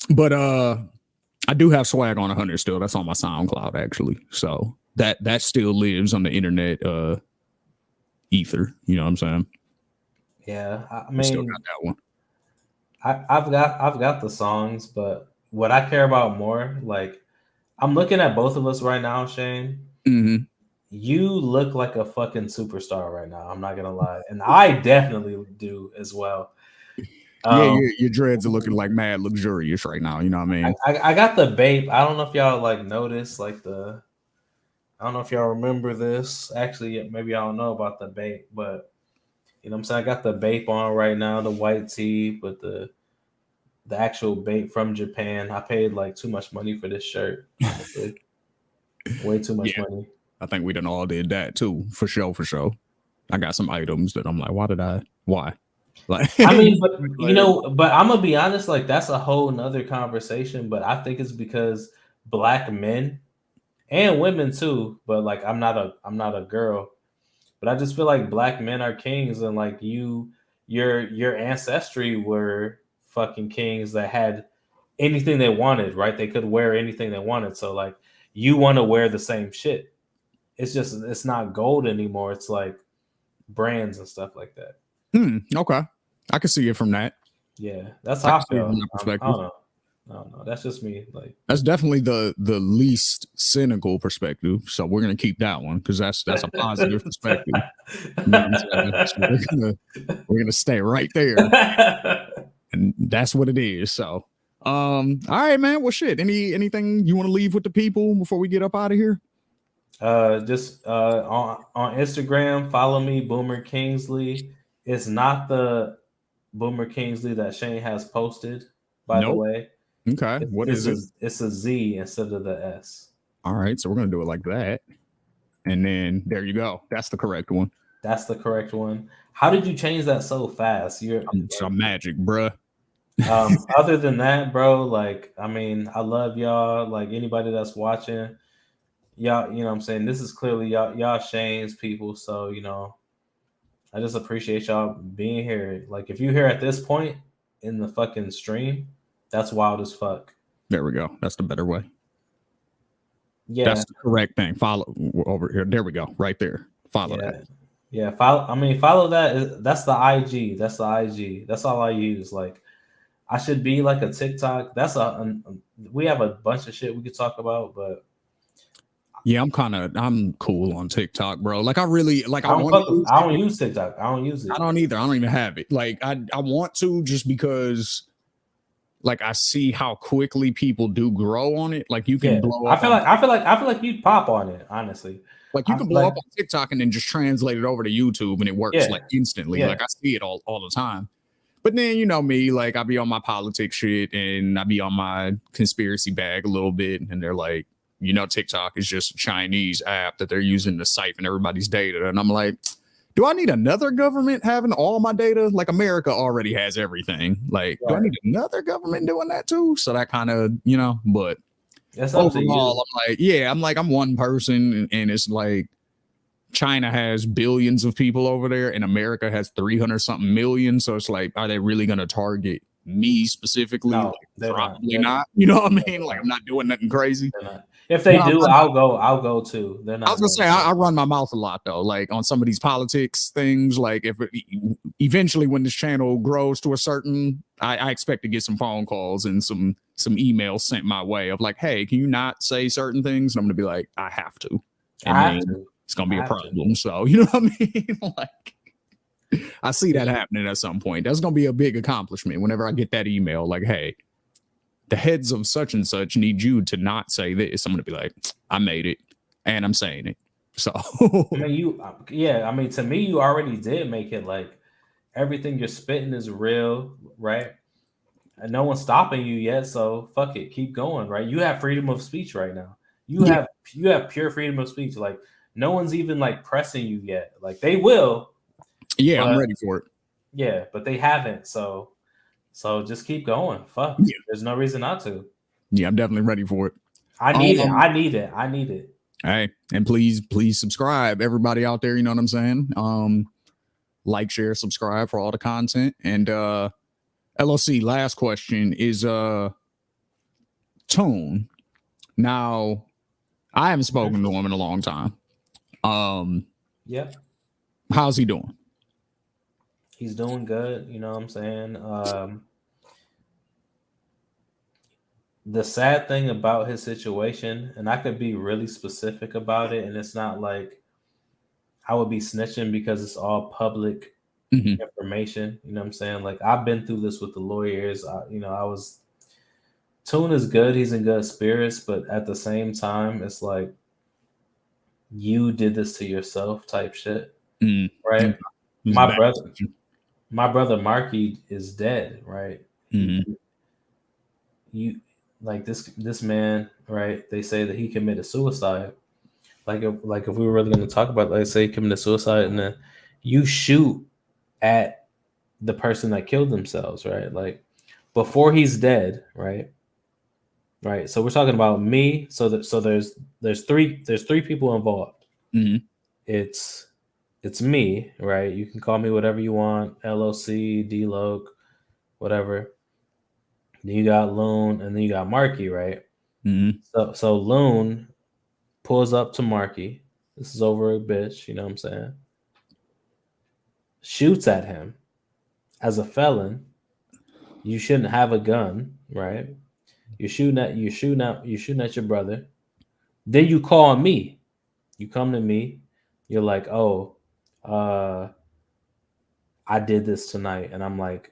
but I do have Swag on 100 still. That's on my SoundCloud actually. So that still lives on the internet ether. You know what I'm saying? Yeah, I I still mean, got that one. I've got the songs, but what I care about more, like I'm looking at both of us right now, Shane. Mm-hmm. You look like a fucking superstar right now. I'm not gonna lie, and I definitely do as well. Yeah, Um, your dreads are looking like mad luxurious right now. You know what I mean? I got the Bape. I don't know if y'all like noticed like the. I don't know if y'all remember this. Actually, maybe I don't know about the Bape, but what I'm saying, I got the Bape on right now, the white tee with the actual Bape from Japan. I paid like too much money for this shirt, honestly. Way too much Yeah, money. I think we done all did that too, for sure, for sure. I got some items that I'm like, why? Like, I mean, but like, but I'm gonna be honest, like that's a whole nother conversation. But I think it's because black men and women too, but like I'm not a girl, but I just feel like black men are kings, and like your ancestry were fucking kings that had anything they wanted, right? They could wear anything they wanted. So like you want to wear the same shit. It's just it's not gold anymore. It's like brands and stuff like that. okay, I can see it from that. Yeah, that's I how can I see it from feel. that I perspective. don't know. I don't know. That's just me. Like, That's definitely the least cynical perspective. So we're gonna keep that one because that's a positive perspective. You know what I'm saying? So we're gonna stay right there, and that's what it is. So, all right, man. Well, shit. Anything you want to leave with the people before we get up out of here? just on Instagram, follow me, Boomer Kingsley. It's not the Boomer Kingsley that Shane has posted, by the Nope. way. Okay. It's What it's is a it? it's a Z instead of the S. All right. So we're gonna do it like that, and then there you go. That's the correct one. That's the correct one. How did you change that so fast? You're Some magic, bruh. other than that, bro, like I mean, I love y'all. Like anybody that's watching, y'all, what I'm saying, this is clearly y'all Shane's people. So, I just appreciate y'all being here. Like if you're here at this point in the fucking stream, that's wild as fuck. There we go. That's the better way. Yeah, That's the correct thing. Follow over here. There we go. Right there. Follow yeah. that. Yeah, follow that. That's the IG. That's the IG. That's all I use. Like, I should be like a TikTok. We have a bunch of shit we could talk about, but Yeah, I'm cool on TikTok, bro. Like I really like I I don't want to fuck with, use I don't it. use TikTok. I don't use I it. don't either. I don't even have it. Like I want to just because like I see how quickly people do grow on it. Like you can Yeah, blow up on I feel like you'd pop on it. Honestly, like you I can blow like up on TikTok and then just translate it over to YouTube and it works yeah like instantly. yeah. Like I see it all the time. But then you know me, like I be on my politics shit and I be on my conspiracy bag a little bit, and they're like, you know, TikTok is just a Chinese app that they're using to siphon everybody's data. And I'm like, do I need another government having all my data? Like America already has everything. Like, do I Right. need another government doing that too? So that kind of, you know, but That's up to overall, you. I'm like, yeah, I'm one person, and it's like China has billions of people over there, and America has 300 something million. So it's like, are they really going to target me specifically? No, Like, they're not. probably not. You know what I No, mean? they're Like, not. I'm not doing nothing crazy. They're not. If No, they do, I'll go. I'll go too. They're I was not gonna going say to. I run my mouth a lot though, like on some of these politics things. Like if eventually when this channel grows to a certain, I expect to get some phone calls and some emails sent my way of like, hey, can you not say certain things? And I'm gonna be like, I have to, and I have then to. it's gonna I be a have to. problem. So you know what I mean? Like I see that Yeah. happening at some point. That's gonna be a big accomplishment whenever I get that email. Like, hey, the heads of such and such need you to not say this. I'm gonna be like, I made it, and I'm saying it. So I mean, yeah. I mean, to me, you already did make it. Like everything you're spitting is real, right? And no one's stopping you yet. So fuck it, keep going, right? You have freedom of speech right now. You yeah, have you have pure freedom of speech. Like no one's even like pressing you yet. Like they will, yeah, I'm but ready for it. yeah, but they haven't. So just keep going. Fuck. Yeah, There's no reason not to. yeah, I'm definitely ready for it. I need it. Um, I need it. I need it. hey, and please subscribe, everybody out there. You know what I'm saying? Like, share, subscribe for all the content. And LOC, last question is Tone. Now, I haven't spoken to him in a long time. Yeah. How's he doing? He's doing good. You know what I'm saying? The sad thing about his situation, and I could be really specific about it, and it's not like I would be snitching because it's all public Mm-hmm. information. You know what I'm saying? Like I've been through this with the lawyers. I was Tune is good. He's in good spirits, but at the same time, it's like you did this to yourself type shit, Mm-hmm. right? He's My back. brother, my brother Marky is dead, right? He, Mm-hmm. you like this man, right? They say that he committed suicide. Like if we were really going to talk about, like, say he committed suicide, and then you shoot at the person that killed themselves, right? Like before he's dead, right? Right. So we're talking about me. There's three people involved. Mm-hmm. It's it's me, right? You can call me whatever you want, LOC, D-Loc, whatever. Then you got Loon, and then you got Marky, right? Mm-hmm. So Loon pulls up to Marky. This is over a bitch, you know what I'm saying? Shoots at him. As a felon, you shouldn't have a gun, right? You're shooting at your brother. Then you call me. You come to me. You're like, oh, uh, I did this tonight, and I'm like,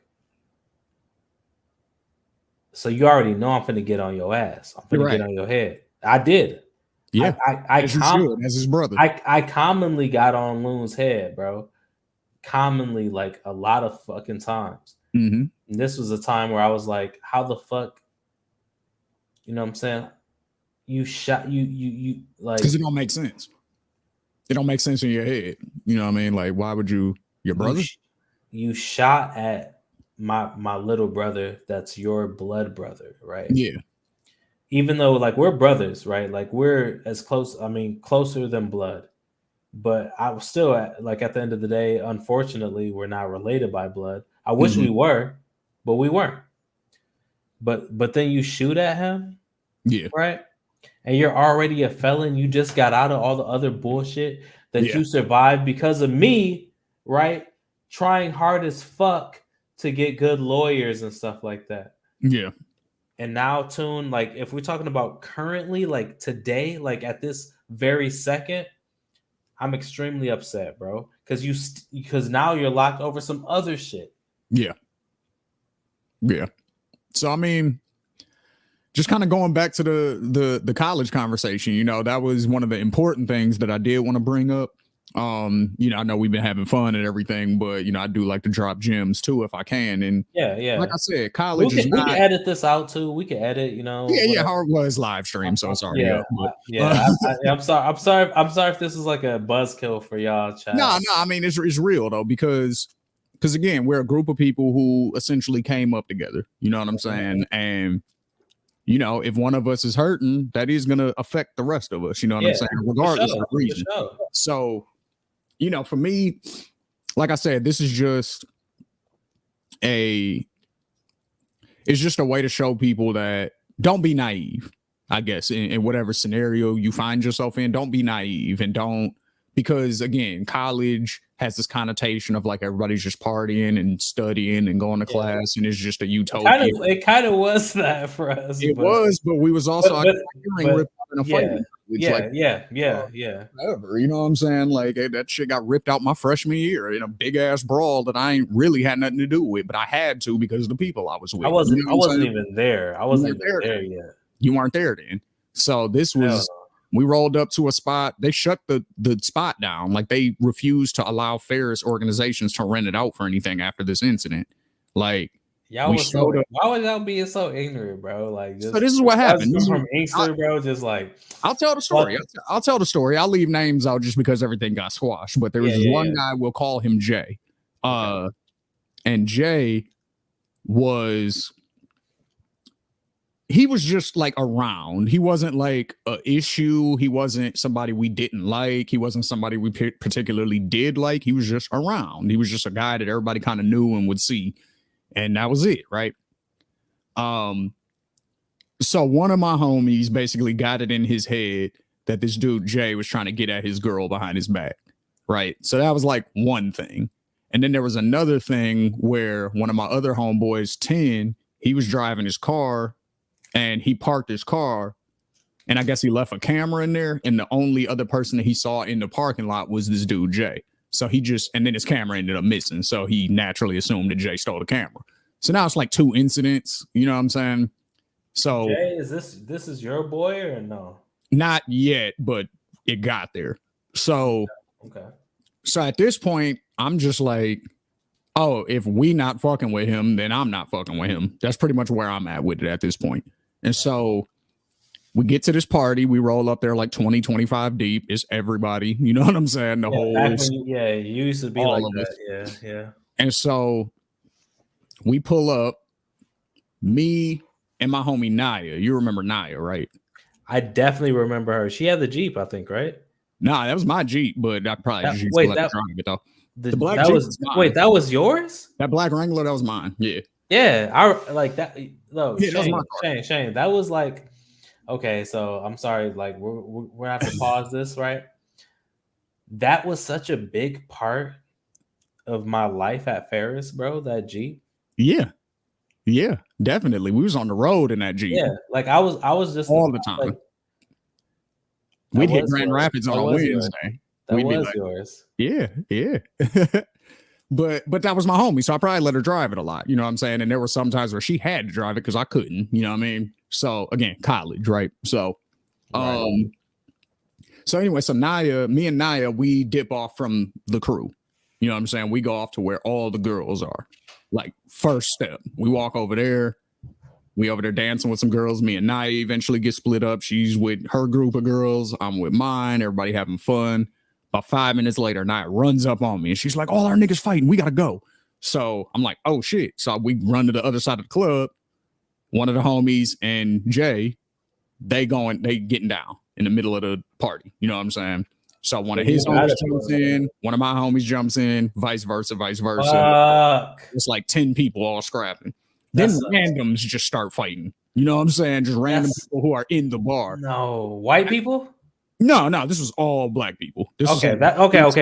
so you already know I'm finna get on your ass. I'm You're finna get right. on your head. I did. I Yeah, I I as you com should, as his brother. I commonly got on Loon's head, bro. Commonly, like a lot of fucking times. Mm-hmm. And this was a time where I was like, how the fuck, you know what I'm saying? You shot you Because like it don't make sense. It don't make sense in your head. You know what I mean? Like, why would you? Your you brother? sh- you shot at my little brother that's your blood brother, right? Yeah. Even though like we're brothers, right? Like we're as close, I mean, closer than blood. But I was still at the end of the day, unfortunately, we're not related by blood. I wish Mm-hmm. we were, but we weren't. But then you shoot at him, Yeah. right? And you're already a felon. You just got out of all the other bullshit. that you survived because of me, right? Trying hard as fuck to get good lawyers and stuff like that. Yeah. And now, Tune, like if we're talking about currently, like today, like at this very second, I'm extremely upset, bro. Because now you're locked over some other shit. Yeah. Yeah. So I mean, just kind of going back to the college conversation, you know, that was one of the important things that I did want to bring up. You know, I know we've been having fun and everything, but you know, I do like to drop gems too if I can. And yeah, like I said, college we can edit this out too. We can edit, you know. Yeah, how it was live stream, so it's already up. But, I'm sorry if this is like a buzzkill for y'all. No, I mean it's real though, because again, we're a group of people who essentially came up together. You know what I'm saying? And you know, if one of us is hurting, that is going to affect the rest of us. You know what I'm saying? Regardless of the reason. So, you know, for me, like I said, this is just it's just a way to show people that don't be naive, I guess, in whatever scenario you find yourself in. Don't be naive and don't, because again, college has this connotation of like everybody's just partying and studying and going to class, and it's just a utopia. It kind of was that for us. But we was also ripped out in a fight. Yeah. Whatever, you know what I'm saying? Like that shit got ripped out my freshman year in a big ass brawl that I ain't really had nothing to do with, but I had to because of the people I was with. I wasn't even there. I wasn't even there yet. You weren't there then. So this was. We rolled up to a spot. They shut the spot down. Like they refused to allow Ferris organizations to rent it out for anything after this incident. Like y'all was why was y'all being so ignorant, bro? Like just, so this is what happened. From Inkster, bro. Just like I'll tell the story. I'll tell the story. I'll leave names out just because everything got squashed. But there was one guy. We'll call him Jay. And Jay was. He was just like around. He wasn't like an issue. He wasn't somebody we didn't like. He wasn't somebody we particularly did like. He was just around. He was just a guy that everybody kind of knew and would see. And that was it, right? So one of my homies basically got it in his head that this dude, Jay, was trying to get at his girl behind his back, right? So that was like one thing. And then there was another thing where one of my other homeboys, 10, he was driving his car, and he parked his car, and I guess he left a camera in there, and the only other person that he saw in the parking lot was this dude, Jay. So and then his camera ended up missing, so he naturally assumed that Jay stole the camera. So now it's like 2 incidents, you know what I'm saying? So Jay, is this is your boy or no? Not yet, but it got there. So okay. So at this point, I'm just like, oh, if we not fucking with him, then I'm not fucking with him. That's pretty much where I'm at with it at this point. And so we get to this party. We roll up there like 20, 25 deep. It's everybody. You know what I'm saying? You used to be like that. Yeah. And so we pull up, me and my homie Naya. You remember Naya, right? I definitely remember her. She had the Jeep, I think, right? Nah, that was my Jeep, but I probably just let it drive it though. The black Jeep was mine. That was yours? That black Wrangler, that was mine. Yeah. Yeah, I like that. No, yeah, that was my car. Shane. That was like, okay, so I'm sorry, like we're gonna have to pause this, right? That was such a big part of my life at Ferris, bro. That Jeep. Yeah, definitely. We was on the road in that Jeep. Yeah, like I was just all the time. Like, we'd hit Grand Rapids on a Wednesday. That was yours. Yeah. But that was my homie, so I probably let her drive it a lot. You know what I'm saying? And there were some times where she had to drive it because I couldn't. You know what I mean? So again, college, right? So, so anyway, so me and Naya, we dip off from the crew. You know what I'm saying? We go off to where all the girls are. Like first step, we walk over there. We over there dancing with some girls. Me and Naya eventually get split up. She's with her group of girls. I'm with mine. Everybody having fun. About 5 minutes later, Naya runs up on me and she's like, all our niggas fighting. We got to go. So I'm like, oh shit. So we run to the other side of the club. One of the homies and Jay, they getting down in the middle of the party. You know what I'm saying? So one of his homies jumps in, one of my homies jumps in, vice versa. It's like 10 people all scrapping. Then randoms just start fighting. You know what I'm saying? Just random people who are in the bar. No, white people? No, this was all black people. This was Okay,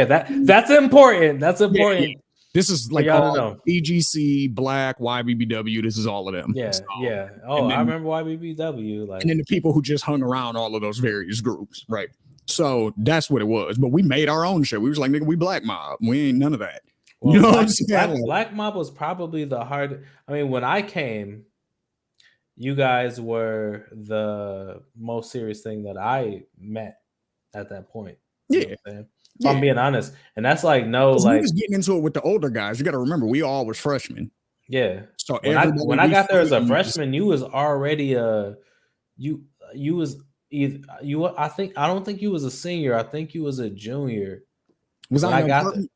like, that's important. That's important. Yeah. This is For like y'all to all know. BGC, Black, YBBW. This is all of them. Yeah, So, yeah. Oh, and I then remember YBBW. Like, and then the people who just hung around all of those various groups, right? So that's what it was. But we made our own shit. We was like, nigga, we black mob. We ain't none of that. well, You know what I'm saying? Like, Black Mob was probably the hard. I mean, when I came, you guys were the most serious thing that I met at that point. You know yeah, what I'm saying? If yeah. I'm being honest, and that's like no, Because like we was getting into it with the older guys. You got to remember, we all was freshmen. yeah. So When I we got there as a framed was- freshman, you was already you was either you. I don't think you was a senior. I think you was a junior. was When I I in an got apartment?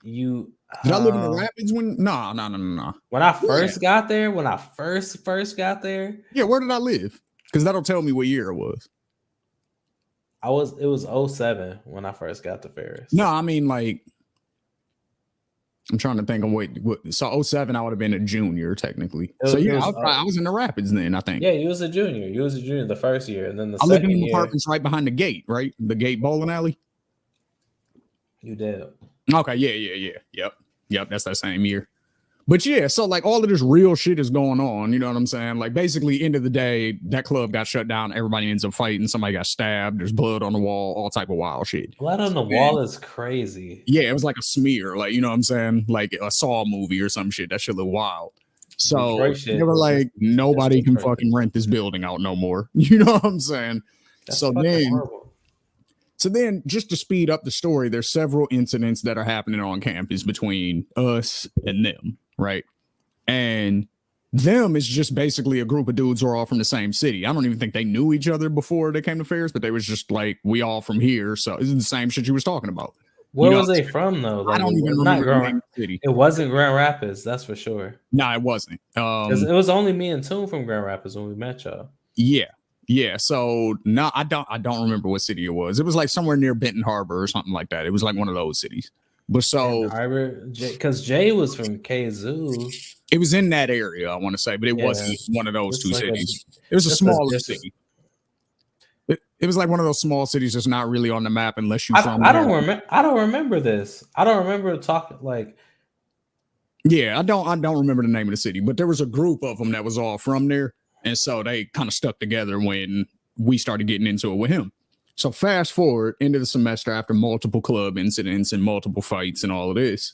you. Did I live in the Rapids when? No. When I first got there, when I first got there, Yeah, where did I live? Because that'll tell me what year it was. it was 07 when I first got to Ferris. No, I mean like I'm trying to think of what so 07 I would have been a junior technically. So yeah, I was in the Rapids then, I think. Yeah, you was a junior. You was a junior the first year, and then the I second lived in year, apartments right behind the gate, right? The gate bowling alley. you did. Okay, yeah. Yep, that's that same year. But yeah, so like all of this real shit is going on, you know what I'm saying? Like basically end of the day, that club got shut down, everybody ends up fighting, somebody got stabbed, there's blood on the wall, all type of wild shit. Blood on the wall is crazy. Yeah, it was like a smear, like you know what I'm saying? Like a Saw movie or some shit. That shit look wild. So they were like, nobody can fucking rent this building out no more. You know what I'm saying? So then, just to speed up the story, there's several incidents that are happening on campus between us and them, right? And them is just basically a group of dudes who are all from the same city. I don't even think they knew each other before they came to Ferris, but they was just like, we all from here. So it's the same shit you was talking about. Where was they from though? Like, I don't even remember the name of the city. It wasn't Grand Rapids, that's for sure. No, it wasn't. It was only me and Toon from Grand Rapids when we met y'all. Yeah. So no, I don't remember what city it was. It was like somewhere near Benton Harbor or something like that. It was like one of those cities. But so because Jay was from KZoo. It was in that area, I want to say, but it wasn't one of those two cities. It was a smaller city. It was like one of those small cities that's not really on the map unless you from. I don't remember this. I don't remember talking like. Yeah, I don't remember the name of the city, but there was a group of them that was all from there, and so they kind of stuck together when we started getting into it with him. So fast forward into the semester after multiple club incidents and multiple fights and all of this,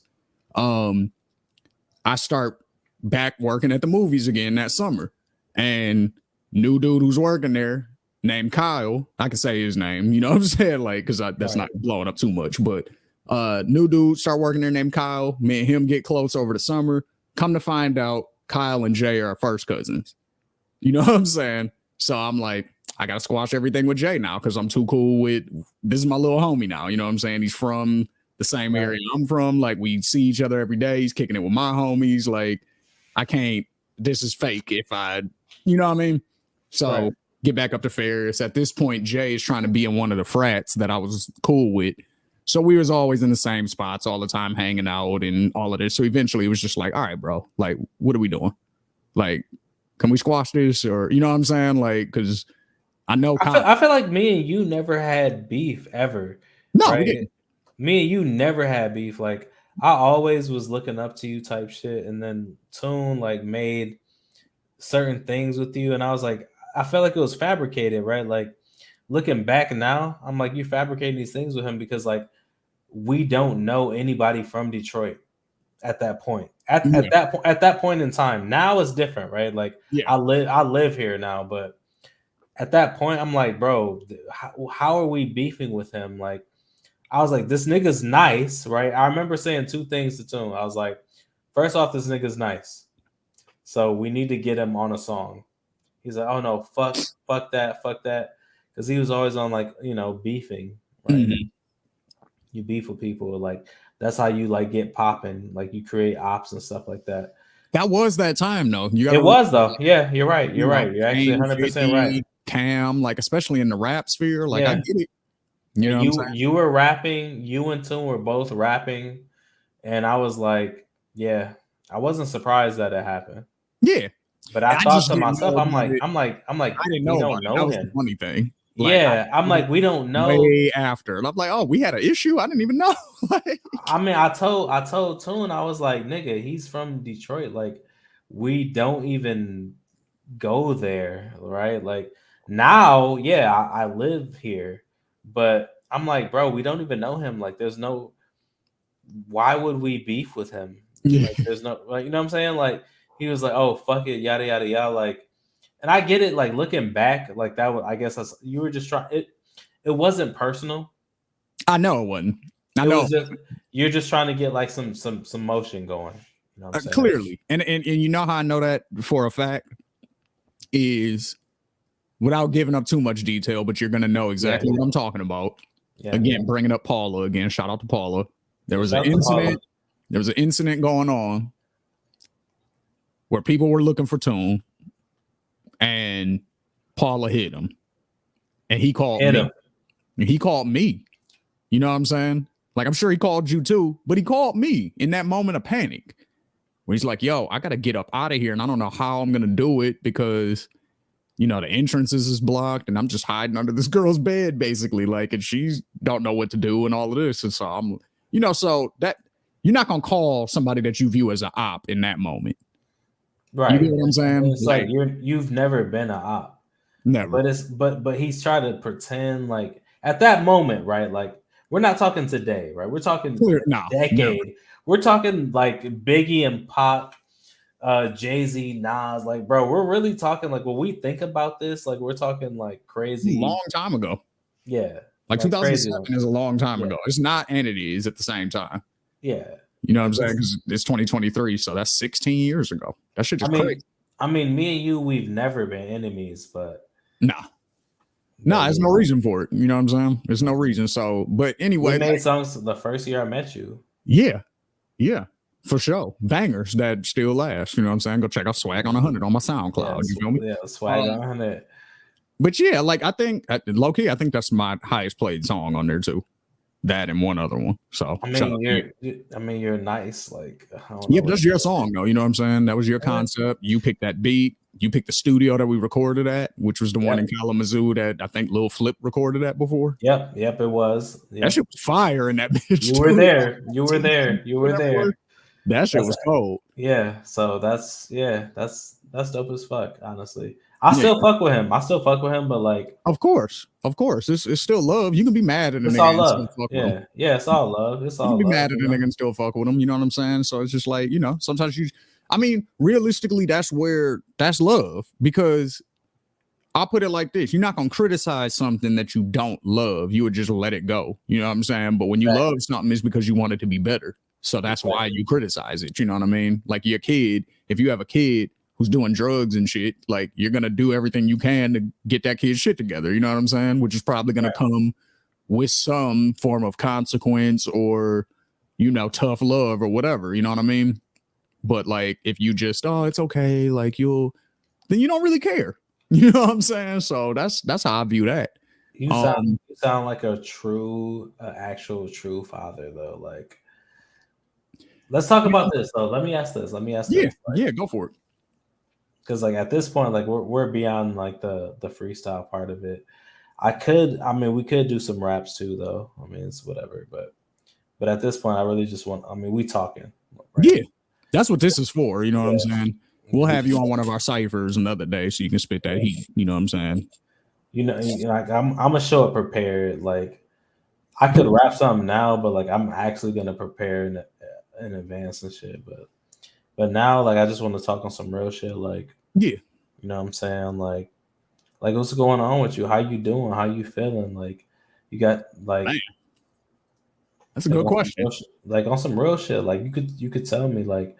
I start back working at the movies again that summer, and new dude who's working there named Kyle. I can say his name, you know what I'm saying? Like, because that's not blowing up too much, but new dude start working there named Kyle. Me and him get close over the summer. Come to find out, Kyle and Jay are first cousins. You know what I'm saying? So I'm like, I gotta squash everything with Jay now because I'm too cool with this is my little homie now. You know what I'm saying? He's from the same area I'm from. Like, we see each other every day. He's kicking it with my homies. Like, I can't, this is fake if I, you know what I mean? So get back up to Ferris. At this point, Jay is trying to be in one of the frats that I was cool with. So we was always in the same spots all the time, hanging out and all of this. So eventually it was just like, all right, bro, like, what are we doing? Like, can we squash this? Or, you know what I'm saying? Like, because I know. I feel like me and you never had beef ever. No, we didn't. Me and you never had beef. Like, I always was looking up to you type shit. And then Toon like made certain things with you. And I was like, I felt like it was fabricated, right? Like, looking back now, I'm like, you fabricating these things with him because like we don't know anybody from Detroit at that point. At that point in time. Now it's different, right? Like I live here now, but at that point, I'm like, bro, how are we beefing with him? Like, I was like, this nigga's nice, right? I remember saying two things to Toon. I was like, first off, this nigga's nice, so we need to get him on a song. He's like, oh no, fuck that, because he was always on like, you know, beefing, right? Mm-hmm. You beef with people, like that's how you like get popping, like you create ops and stuff like that. That was that time, though. It was though, yeah. You're right. You're actually 100% right. Cam, like especially in the rap sphere, like I get it. You know, you were rapping. You and Toon were both rapping, and I was like, yeah, I wasn't surprised that it happened. Yeah, but I thought to myself, I'm like, I didn't know. That was the funny thing. Like, Yeah, I'm like, we don't know. way after, and I'm like, oh, we had an issue. I didn't even know. Like, I mean, I told Tune, I was like, nigga, he's from Detroit. Like, we don't even go there, right? Like now, yeah, I live here, but I'm like, bro, we don't even know him. Like, there's no, why would we beef with him? yeah, Like, there's no, like, you know what I'm saying? Like, he was like, oh, fuck it, yada yada yada. Like, and I get it. Like, looking back, like that was, I guess that's, you were just trying. It wasn't personal. I know it wasn't. I It know was just, you're just trying to get like some motion going. You know what I'm saying? clearly, and you know how I know that for a fact is without giving up too much detail, but you're gonna know exactly what I'm talking about. Yeah. Again, bringing up Paula again. Shout out to Paula. There was Shout an out to Paula. incident. There was an incident going on where people were looking for Tune, and Paula hit him, and he called Hit me. him. He called me. You know what I'm saying? Like, I'm sure he called you too, but he called me in that moment of panic where he's like, yo, I got to get up out of here. And I don't know how I'm going to do it because, you know, the entrances is blocked and I'm just hiding under this girl's bed, basically. Like, and she don't know what to do and all of this. And so I'm, you know, so that you're not going to call somebody that you view as an op in that moment. Right. You get what I'm saying? It's like you've never been an op. Never. But he's trying to pretend like at that moment, right? Like, we're not talking today, right? We're talking decade. Never. We're talking like Biggie and Pac, Jay-Z, Nas. Like, bro, we're really talking like when we think about this, like we're talking like crazy. Long time ago. Yeah. Like 2007 is a long time ago. It's not entities at the same time. Yeah. You know what I'm saying? Because it's 2023, so that's 16 years ago. That shit just crazy. I mean, me and you, we've never been enemies, but nah, there's no reason for it. You know what I'm saying? There's no reason. So, but anyway, we made songs the first year I met you. Yeah, for sure. Bangers that still last. You know what I'm saying? Go check out Swag on 100 on my SoundCloud. You feel me? Yeah, Swag on 100. But yeah, like I think low key, I think that's my highest played song on there too. That and one other one. So I mean, you're nice. Like, yeah, but that's your song though. You know what I'm saying? That was your concept. You picked that beat. You picked the studio that we recorded at, which was the one in Kalamazoo that I think Lil Flip recorded at before. Yep, it was. Yep. That shit was fire in that bitch. You were there. You were there. That shit was cold. Yeah. So that's dope as fuck. Honestly, I still fuck with him. But like, of course, it's still love. You can be mad at a nigga. It's all love. Yeah, it's all love. It's all. You can be mad at a nigga and still fuck with him. You know what I'm saying? So it's just like, you know, sometimes I mean, realistically, that's love, because I'll put it like this. You're not going to criticize something that you don't love. You would just let it go. You know what I'm saying? But when you love something, it's because you want it to be better. So that's why you criticize it. You know what I mean? Like your kid, if you have a kid who's doing drugs and shit, like you're going to do everything you can to get that kid's shit together. You know what I'm saying? Which is probably going to come with some form of consequence or, you know, tough love or whatever. You know what I mean? But like, if you just, it's okay, like then you don't really care. You know what I'm saying? So that's how I view that. You sound like a actual true father though. Like, let's talk about this though. Let me ask this. Yeah, go for it. Because like at this point, like we're beyond like the freestyle part of it. We could do some raps too though. I mean, it's whatever. But at this point, I really just want. I mean, we talking. Right? Yeah. That's what this is for. You know what I'm saying? We'll have you on one of our ciphers another day so you can spit that heat. You know what I'm saying? You know, like I'm gonna show up prepared. Like, I could rap something now, but like I'm actually gonna prepare in advance and shit. But now, like, I just want to talk on some real shit. Like, yeah, you know what I'm saying? Like what's going on with you? How you doing? How you feeling? Like, you got like. Man. That's a good question. Like on some real shit. Like you could tell me, like,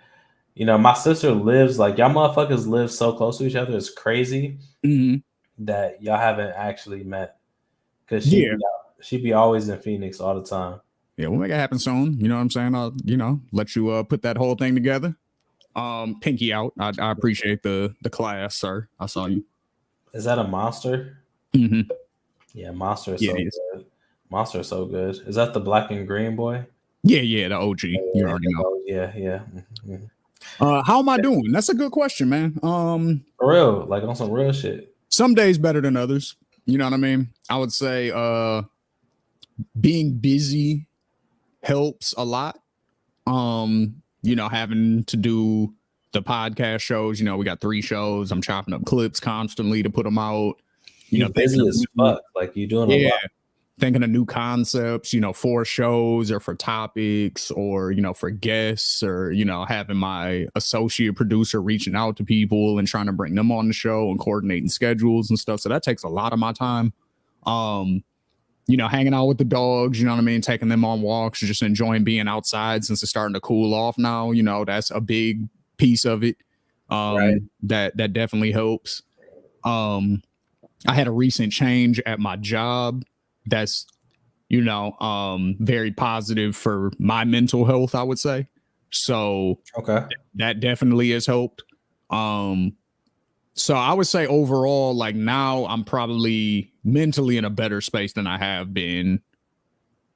you know, my sister lives, like, y'all motherfuckers live so close to each other. It's crazy that y'all haven't actually met. Because she be always in Phoenix all the time. Yeah, we'll make it happen soon. You know what I'm saying? I'll, you know, let you put that whole thing together. Pinky out. I appreciate the class, sir. I saw you. Is that a monster? Mm-hmm. Yeah, monster is so good. Monster is so good. Is that the black and green boy? Yeah, the OG. You already know. Yeah. Mm-hmm. How am I doing? That's a good question, man. For real, like on some real shit. Some days better than others. You know what I mean? I would say being busy helps a lot. Having to do the podcast shows, we got 3 shows. I'm chopping up clips constantly to put them out. You're busy as fuck. Like you're doing a lot. Thinking of new concepts, for shows or for topics or, for guests or, having my associate producer reaching out to people and trying to bring them on the show and coordinating schedules and stuff. So that takes a lot of my time. Hanging out with the dogs, you know what I mean? Taking them on walks, just enjoying being outside since it's starting to cool off now. That's a big piece of it. Right. That definitely helps. I had a recent change at my job that's, very positive for my mental health, I would say. So that definitely has helped. So I would say overall, like now I'm probably mentally in a better space than I have been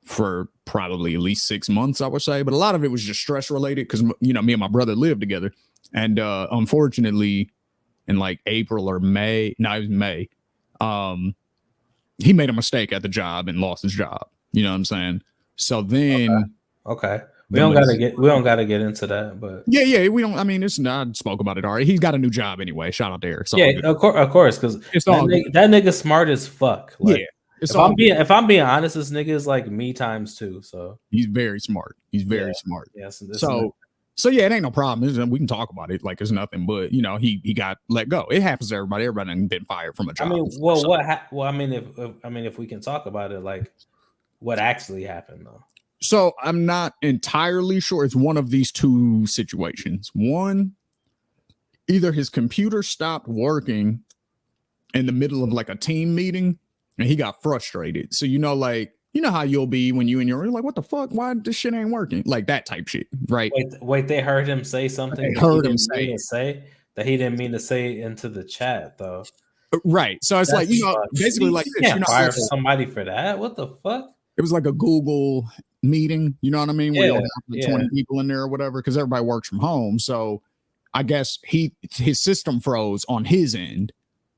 for probably at least 6 months, I would say. But a lot of it was just stress related because, me and my brother lived together. And unfortunately, in like April or May, no, it was May, he made a mistake at the job and lost his job. You know what I'm saying? So then, okay. We don't gotta get into that, but yeah, we don't. I mean, it's not. I spoke about it already. He's got a new job anyway. Shout out there. Of course, because that nigga smart as fuck. Like, if I'm being honest, this nigga is like me times 2. So he's very smart. He's very smart. Yeah. So yeah, it ain't no problem. We can talk about it like it's nothing. But he got let go. It happens to everybody. Everybody done been fired from a job. I mean, if we can talk about it, like what actually happened though. So I'm not entirely sure. It's one of these 2 situations. One, either his computer stopped working in the middle of like a team meeting and he got frustrated. So, how you'll be when you're like, what the fuck? Why this shit ain't working? Like that type shit, right? Wait, they heard him say something. They heard him say that he didn't mean to say into the chat though. Right. So it's basically like you can't fire somebody for that. What the fuck? It was like a Google meeting, you know what I mean? Where you have like 20 people in there or whatever, because everybody works from home. So I guess his system froze on his end.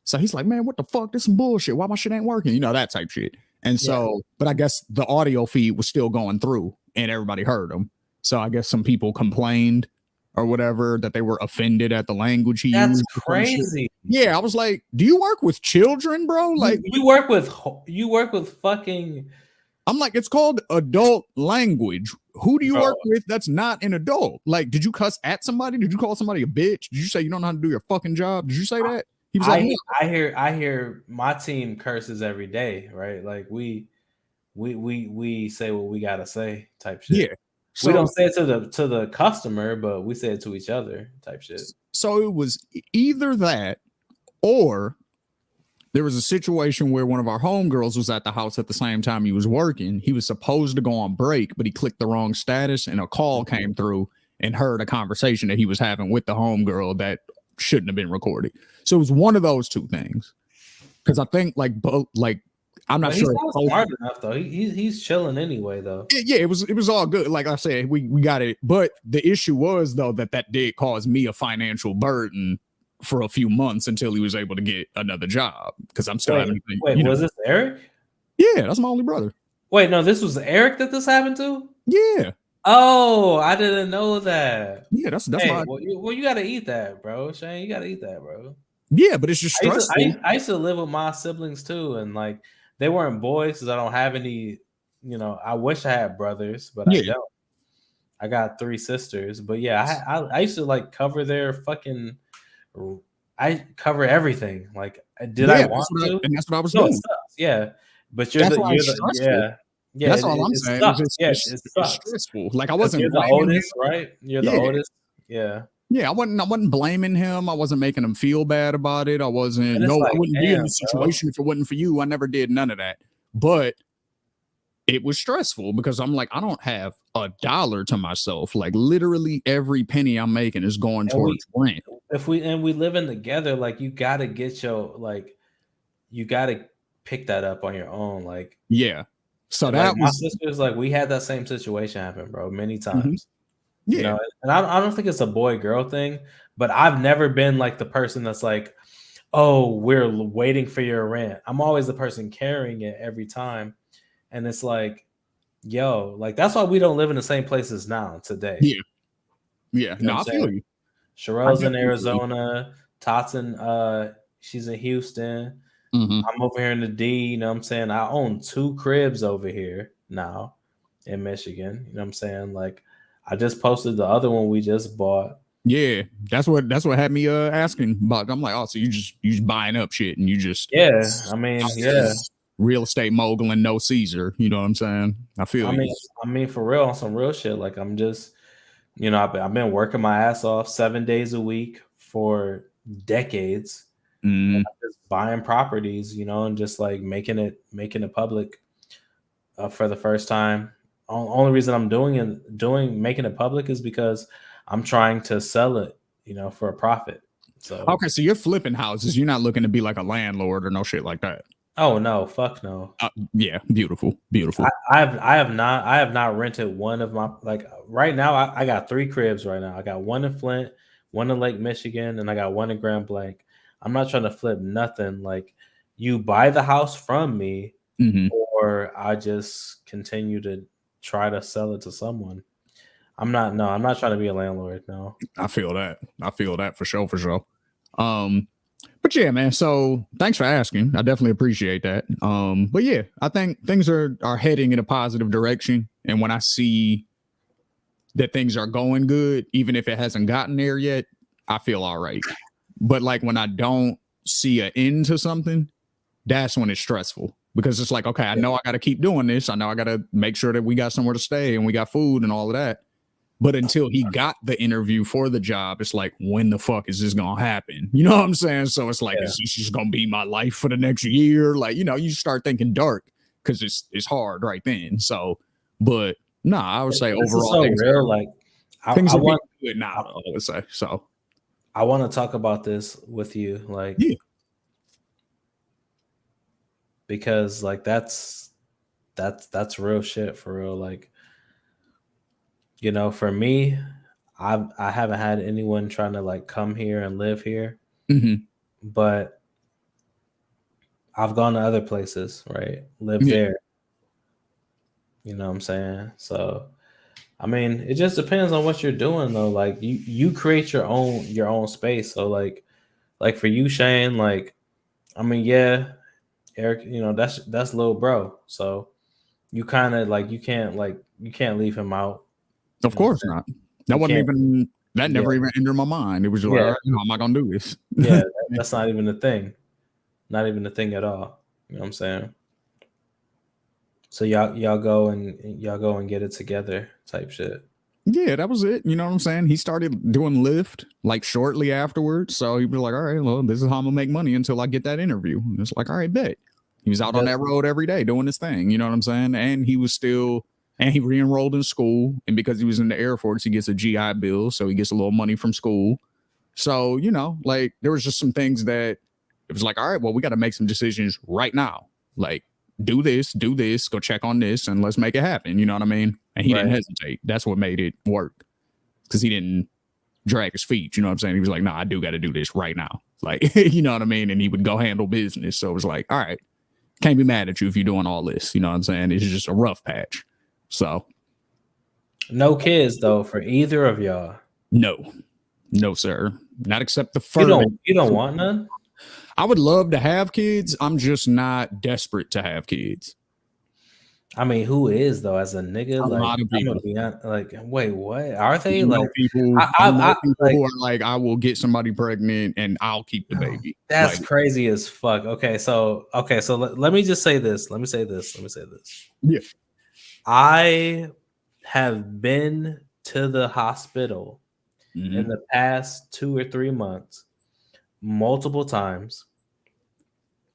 So he's like, man, what the fuck? This is some bullshit. Why my shit ain't working? That type shit. And so, but I guess the audio feed was still going through and everybody heard him. So I guess some people complained or whatever that they were offended at the language he used. That's crazy. Yeah, I was like, do you work with children, bro? Like you work with fucking. I'm like, it's called adult language. Who do you work with that's not an adult? Like, did you cuss at somebody? Did you call somebody a bitch? Did you say you don't know how to do your fucking job? Did you say that? He was like, I hear my team curses every day, right? Like we say what we gotta say, type shit. Yeah. So, we don't say it to the customer, but we say it to each other, type shit. So it was either that or there was a situation where one of our homegirls was at the house at the same time he was working. He was supposed to go on break, but he clicked the wrong status and a call came through and heard a conversation that he was having with the homegirl that shouldn't have been recorded. So it was one of those 2 things. Because I think I'm not sure. He's smart enough though. He's chilling anyway though. Yeah, it was all good. Like I said, we got it. But the issue was though that did cause me a financial burden for a few months until he was able to get another job because I'm still having. Was this Eric? Yeah, that's my only brother. Wait, no, this was Eric that this happened to? Yeah. Oh, I didn't know that. Yeah, that's my. Well, you gotta eat that, bro. Shane, you gotta eat that, bro. Yeah, but it's just stressful. I used to live with my siblings too, and like they weren't boys because I don't have any. I wish I had brothers, but I don't. I got 3 sisters, but yeah, I used to like cover their fucking. I cover everything. Like, did I want to? And that's what I was doing. Yeah, but you're the that's all I'm saying. It's stressful. Like I wasn't. You're the oldest, right? You're the oldest. Yeah. Yeah, I wasn't blaming him. I wasn't making him feel bad about it. I wasn't. I wouldn't be in the situation if it wasn't for you. I never did none of that. But it was stressful because I'm like, I don't have $1 to myself. Like literally every penny I'm making is going towards rent. If we living together, like you gotta get you gotta pick that up on your own. Like yeah. So that my sisters, like we had that same situation happen, bro, many times. Mm-hmm. Yeah. And I don't think it's a boy girl thing, but I've never been like the person that's like, oh, we're waiting for your rent. I'm always the person carrying it every time. And it's like, yo, like that's why we don't live in the same places now today. Yeah, yeah. You know what No, I'm I feel saying? you. I Sherelle's in definitely feel you. Arizona, Tots in she's in Houston. Mm-hmm. I'm over here in the D, you know what I'm saying? I own 2 cribs over here now in Michigan. You know what I'm saying? Like I just posted the other one we just bought. Yeah, that's what had me asking about. I'm like, oh, so you just buying up shit and you just Yeah, I mean, out here yeah. real estate mogul and no Caesar. You know what I'm saying? I feel I you. mean, I mean for real on some real shit. Like I'm just, I've been working my ass off 7 days a week for decades. And Mm, I'm just buying properties, and just like making it public for the first time. Only reason I'm making it public is because I'm trying to sell it, for a profit. So, okay, so you're flipping houses. You're not looking to be like a landlord or no shit like that. oh no, fuck no. Yeah, beautiful, I, beautiful. I have not rented one of my like right now. I got 3 cribs right now. I got one in Flint, one in Lake Michigan, and I got one in Grand Blanc. I'm not trying to flip nothing. Like you buy the house from me, Hmm. or I just continue to try to sell it to someone. I'm not trying to be a landlord. No. I feel that. I feel that for sure, for sure. Um, but yeah, man. So thanks for asking. I definitely appreciate that. But yeah, I think things are heading in a positive direction. And when I see that things are going good, even if it hasn't gotten there yet, I feel all right. But like when I don't see an end to something, that's when it's stressful because it's like, okay, I Yeah. know I got to keep doing this. I know I got to make sure that we got somewhere to stay and we got food and all of that. But until he got the interview for the job, it's like, when the fuck is this gonna happen? You know what I'm saying? So it's like, Yeah. is this just gonna be my life for the next year? Like, you start thinking dark because it's hard right then. So, but nah, I would say This is overall so real. Like things I are being want good now. I would say so. I want to talk about this with you, like Yeah. because like that's real shit for real. Like for me, I haven't had anyone trying to like come here and live here, Hmm. but I've gone to other places, right? Live Yeah. there. You know what I'm saying? So I mean, it just depends on what you're doing though. Like you create your own space. So like for you, Shane, like I mean, yeah, Eric, that's little bro. So you kind of you can't leave him out. Of You know what I'm course saying? not. That You wasn't can't. even that Yeah, never even entered my mind. It was just like, all yeah, right, how am I gonna do this? yeah. That's not even a thing. Not even a thing at all. You know what I'm saying? So y'all go and get it together, type shit. Yeah, that was it. You know what I'm saying? He started doing Lyft like shortly afterwards. So he was like, all right, well, this is how I'm gonna make money until I get that interview. And it's like, all right, bet. He was out on Does that road every day doing his thing. You know what I'm saying? And he re-enrolled in school. And because he was in the Air Force, he gets a GI Bill. So he gets a little money from school. So, like there was just some things that it was like, all right, well, we got to make some decisions right now. Like, do this, go check on this, and let's make it happen. You know what I mean? And he didn't right, hesitate. That's what made it work because he didn't drag his feet. You know what I'm saying? He was like, nah, I do got to do this right now. Like, you know what I mean? And he would go handle business. So it was like, all right, can't be mad at you if you're doing all this. You know what I'm saying? It's just a rough patch. So, no kids though for either of y'all. no, no, sir. Not except the You fur. don't you don't want none? I would love to have kids. I'm just not desperate to have kids. I mean, who is though? As a nigga, A like lot of I'm gonna people. be like, wait, what are I they know like? people. I, I I, know I people like who are like, I will get somebody pregnant and I'll keep the baby. that's Like, crazy as fuck. Okay, so let me just say this. Let me say this. yeah. I have been to the hospital in Mm-hmm. the past 2 or 3 months multiple times,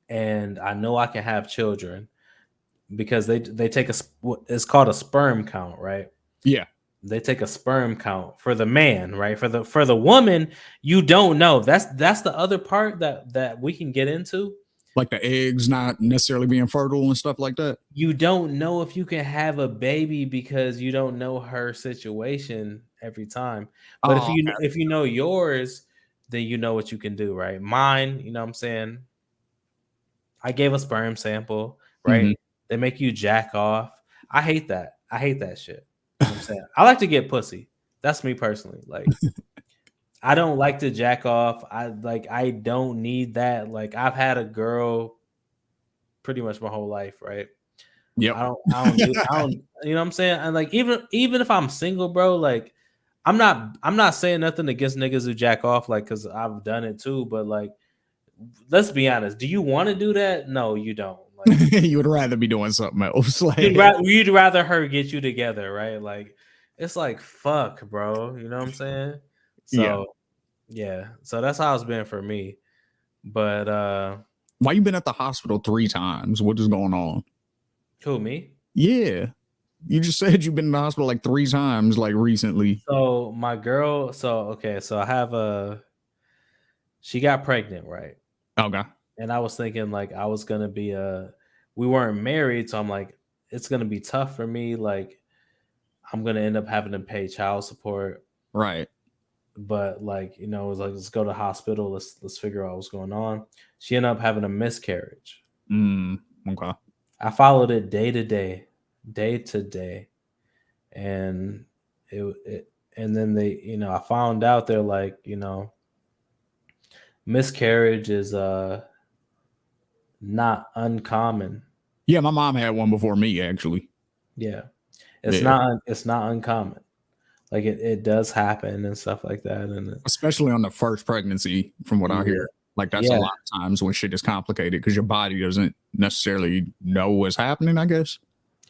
and I know I can have children because they take it's called a sperm count, right? Yeah. They take a sperm count for the man, right? For the woman, you don't know. That's the other part that we can get into. Like the eggs not necessarily being fertile and stuff like that. You don't know if you can have a baby because you don't know her situation every time. But if Oh, you know yours, then you know what you can do, right? Mine, you know what I'm saying? I gave a sperm sample, right? Mm-hmm. They make you jack off. I hate that. I hate that shit. You know what I'm saying? I like to get pussy. That's me personally. Like, I don't like to jack off. I don't need that. Like, I've had a girl pretty much my whole life, right? Yep. I don't, you know what I'm saying? And like, even if I'm single, bro, like, I'm not saying nothing against niggas who jack off, like, cause I've done it too, but like, let's be honest. Do you want to do that? No, you don't. Like, You would rather be doing something else. Like, you'd rather her get you together, right? Like, it's like, fuck, bro. You know what I'm saying? yeah. So yeah, so that's how it's been for me. But Why you been at the hospital 3 times? What is going on? who, me? Yeah. You just said you've been in the hospital like 3 times, like recently. So my girl, so I have she got pregnant, right? Okay. And I was thinking like I was gonna be we weren't married, so I'm like, it's gonna be tough for me. Like, I'm gonna end up having to pay child support. Right. But like, it was like, let's go to the hospital, let's figure out what's going on. She ended up having a miscarriage. Okay. I followed it day to day, day to day. And and then they, I found out they're like, miscarriage is not uncommon. Yeah, my mom had one before me, actually. Yeah. Yeah. It's not uncommon. Like, it does happen and stuff like that. And Especially on the first pregnancy, from what I hear. Like, that's a yeah, lot of times when shit is complicated because your body doesn't necessarily know what's happening, I guess.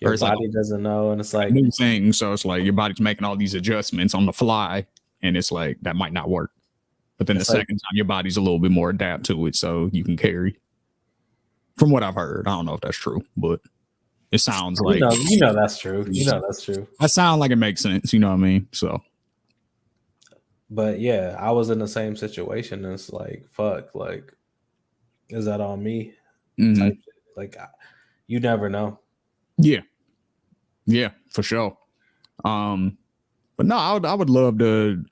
Or your it's like body doesn't know, and it's a like, new thing. So it's like your body's making all these adjustments on the fly, and it's like that might not work. But then the it's like, second time, your body's a little bit more adapt to it, so you can carry. From what I've heard, I don't know if that's true, but it sounds like that's true. That's true. that sounds like it makes sense. You know what I mean? So, But yeah, I was in the same situation. And it's like, fuck, like, is that on me? mhm. Type shit. Like, you never know. Yeah, for sure. But no, I would love to.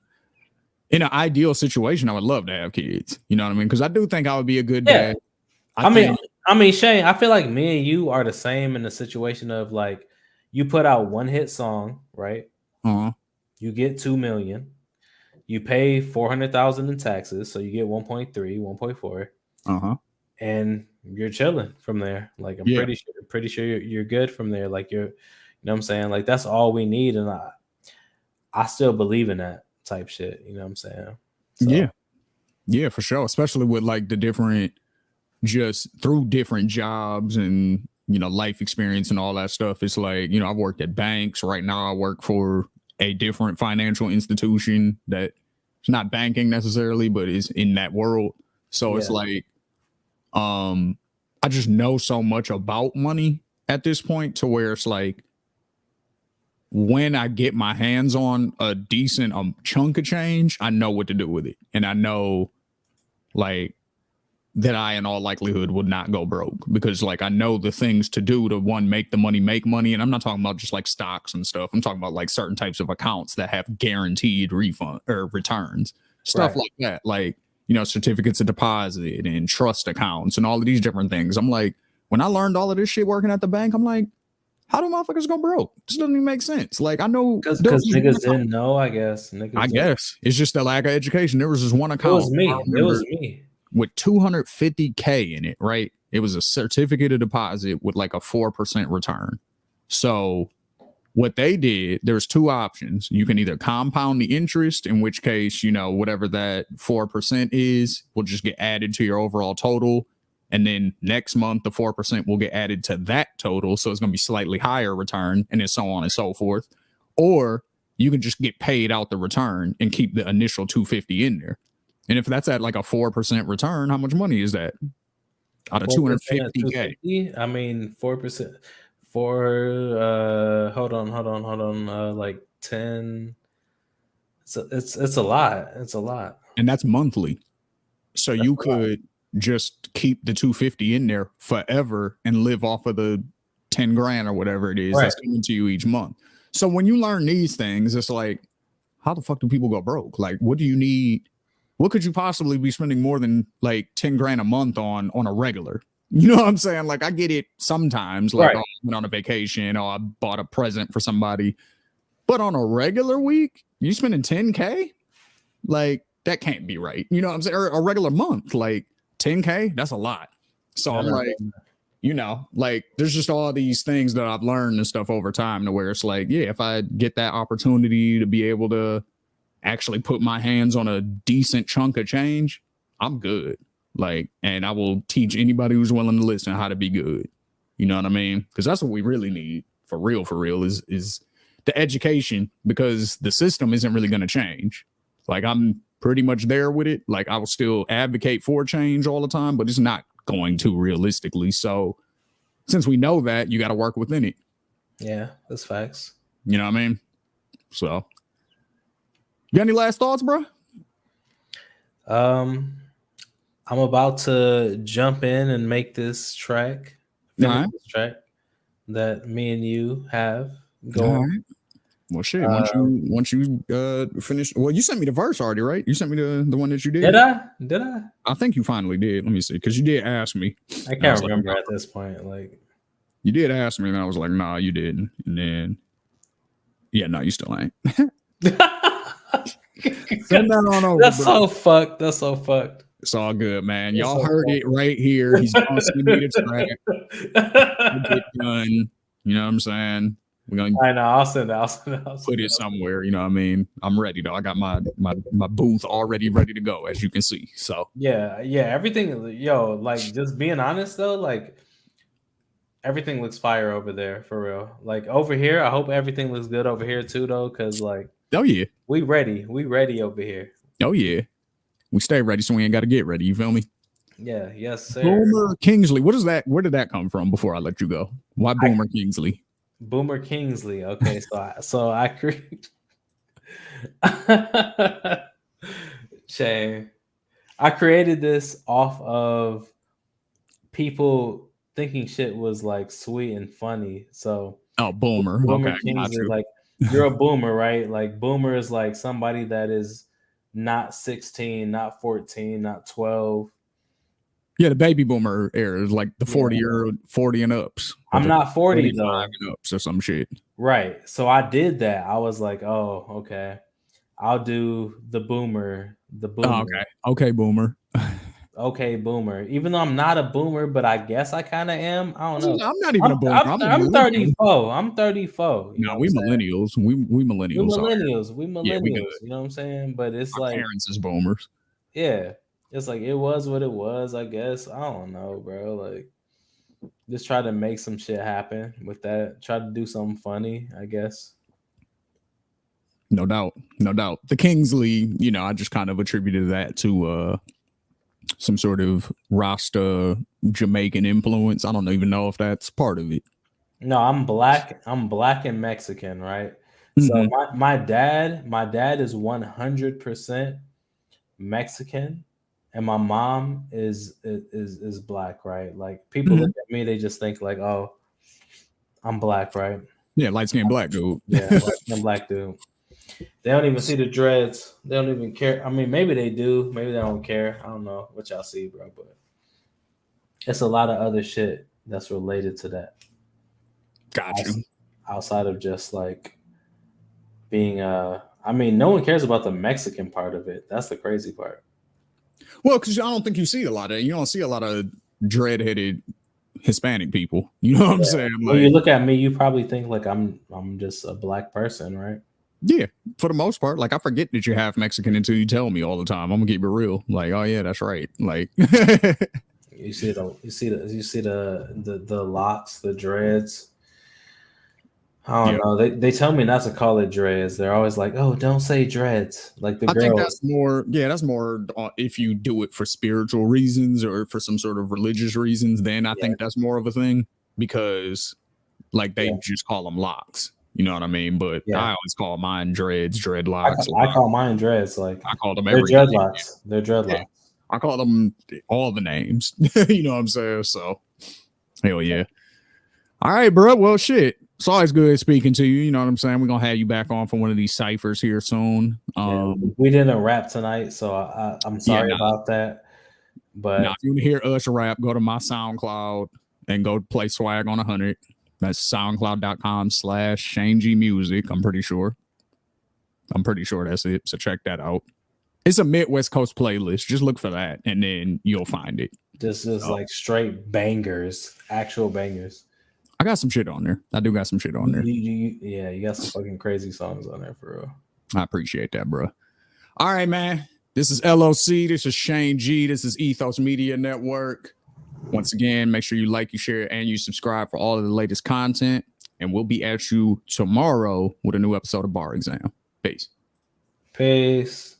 In an ideal situation, I would love to have kids. You know what I mean? Because I do think I would be a good Yeah. dad. I mean, Shane, I feel like me and you are the same in the situation of like, you put out one hit song, right? Uh-huh. You get 2 million. You pay 400,000 in taxes, so you get 1.3, 1.4, Uh-huh. and you're chilling from there. Like, I'm Yeah. pretty sure you're good from there. Like, you know what I'm saying? Like, that's all we need, and I still believe in that type shit. You know what I'm saying? So, Yeah, for sure. Especially with like the different, just through different jobs and life experience and all that stuff. It's like, I've worked at banks. Right now I work for a different financial institution that it's not banking necessarily, but is in that world. So it's yeah. like, I just know so much about money at this point to where it's like, when I get my hands on a decent chunk of change, I know what to do with it. And I know like that I in all likelihood would not go broke because like I know the things to do to make the money, make money. And I'm not talking about just like stocks and stuff. I'm talking about like certain types of accounts that have guaranteed refund or returns, stuff like that. Like, certificates of deposit and trust accounts and all of these different things. I'm like, when I learned all of this shit working at the bank, I'm like, how do motherfuckers go broke? This doesn't even make sense. Like, I know Because niggas didn't know, I guess. I guess it's just a lack of education. There was this one It account was me. It was me. with 250K in it, right? It was a certificate of deposit with like a 4% return. So what they did, there's 2 options. You can either compound the interest, in which case, whatever that 4% is will just get added to your overall total. And then next month, the 4% will get added to that total. So it's going to be slightly higher return, and then so on and so forth. Or you can just get paid out the return and keep the initial 250 in there. And if that's at like a 4% return, how much money is that? Out of 250K. I mean, 4% for hold on, like 10. It's a lot. It's a lot. And that's monthly. So you could just keep the 250 in there forever and live off of the 10 grand or whatever it is that's coming to you each month. So when you learn these things, it's like, how the fuck do people go broke? Like, what do you need what could you possibly be spending more than like 10 grand a month on a regular? You know what I'm saying? Like, I get it sometimes, like, Right. oh, I went on a vacation or I bought a present for somebody. But on a regular week, you spending 10K? Like, that can't be right. You know what I'm saying? Or a regular month, like 10K, that's a lot. So I'm like, you know, like, there's just all these things that I've learned and stuff over time to where it's like, yeah, if I get that opportunity to be able to actually put my hands on a decent chunk of change, I'm good. Like, and I will teach anybody who's willing to listen how to be good. You know what I mean? Because that's what we really need for real, is the education, because the system isn't really going to change. Like, I'm pretty much there with it. Like, I will still advocate for change all the time, but it's not going to realistically. So since we know that, you got to work within it. Yeah, that's facts. You know what I mean? So, you got any last thoughts, bro? I'm about to jump in and make this track, finish this track that me and you have going. All right. Well, shit. Once you finish, well, you sent me the verse already, right? You sent me the one that you did. Did I? I think you finally did. Let me see, because you did ask me. I can't remember at this point. Like, you did ask me, and I was like, nah, you didn't. And then, yeah, no, you still ain't. Send that on over. That's so fucked. That's so fucked. It's all good, man. Y'all heard it right here. He's gonna send me the track. Get done. You know what I'm saying? We're gonna. I know. I'll send it. Put it somewhere. You know what I mean? I'm ready though. I got my booth already ready to go, as you can see. So yeah. Everything, like, just being honest though, like, everything looks fire over there for real. Like, over here, I hope everything looks good over here too, though, because like, oh yeah, we ready over here. Oh yeah, we stay ready, so we ain't got to get ready. You feel me? Yeah. Yes, sir. Boomer Kingsley. What is that? Where did that come from? Before I let you go, why Boomer Kingsley? Boomer Kingsley. Okay, so I create. Shame. I created this off of people thinking shit was like sweet and funny. So Boomer. Okay, Kingsley, like, you're a boomer, right? Like, boomer is like somebody that is not 16, not 14, not 12. Yeah, the baby boomer era is like the 40 and ups. I'm not 40 though. And ups or some shit. Right. So I did that. I was like, oh, okay. I'll do the boomer. Oh, okay, boomer. Okay, boomer. Even though I'm not a boomer, but I guess I kind of am. I don't know. I'm not even a boomer. I'm 34. I'm 34. No, we millennials. We millennials. We millennials. You know what I'm saying? But it's our like parents is boomers. Yeah. It's like, it was what it was, I guess. I don't know, bro. Like, just try to make some shit happen with that. Try to do something funny, I guess. No doubt. The Kingsley, I just kind of attributed that to some sort of Rasta Jamaican influence. I don't even know if that's part of it. No, I'm black and Mexican, right? Mm-hmm. So my dad is 100% Mexican, and my mom is black, right? Like, people look at me, they just think like, oh, I'm black, right? Yeah, light skinned black dude. Yeah, light skinned black dude. They don't even see the dreads. They don't even care. I mean, maybe they do. Maybe they don't care. I don't know what y'all see, bro. But it's a lot of other shit that's related to that. Got you. Outside of just like being I mean, no one cares about the Mexican part of it. That's the crazy part. Well, because I don't think you don't see a lot of dread-headed Hispanic people. You know what I'm saying? Like, when you look at me, you probably think like I'm just a black person, right? Yeah, for the most part. Like, I forget that you're half Mexican until you tell me all the time. I'm gonna keep it real. Like, oh yeah, that's right. Like, you see the locks, the dreads. I don't know. They tell me not to call it dreads. They're always like, "Oh, don't say dreads." Like the girls. I think that's more. Yeah, that's more if you do it for spiritual reasons or for some sort of religious reasons. Then I think that's more of a thing, because like they just call them locks. You know what I mean? But I always call mine dreads, dreadlocks. I call mine dreads. Like, I call them they're dreadlocks. They're dreadlocks. Yeah. I call them all the names. You know what I'm saying? So, hell yeah. All right, bro. Well, shit. It's always good speaking to you. You know what I'm saying? We're gonna have you back on for one of these ciphers here soon. We didn't rap tonight, so I'm sorry about that. But if you want to hear us rap, go to my SoundCloud and go play Swag on 100. That's soundcloud.com/Shane G Music. I'm pretty sure that's it. So check that out. It's a Midwest Coast playlist. Just look for that, and then you'll find it. This is like straight bangers, actual bangers. I got some shit on there. I do got some shit on there. You got some fucking crazy songs on there for real. I appreciate that, bro. All right, man. This is LOC. This is Shane G. This is Ethos Media Network. Once again, make sure you like, you share, and you subscribe for all of the latest content. And we'll be at you tomorrow with a new episode of Bar Exam. Peace. Peace.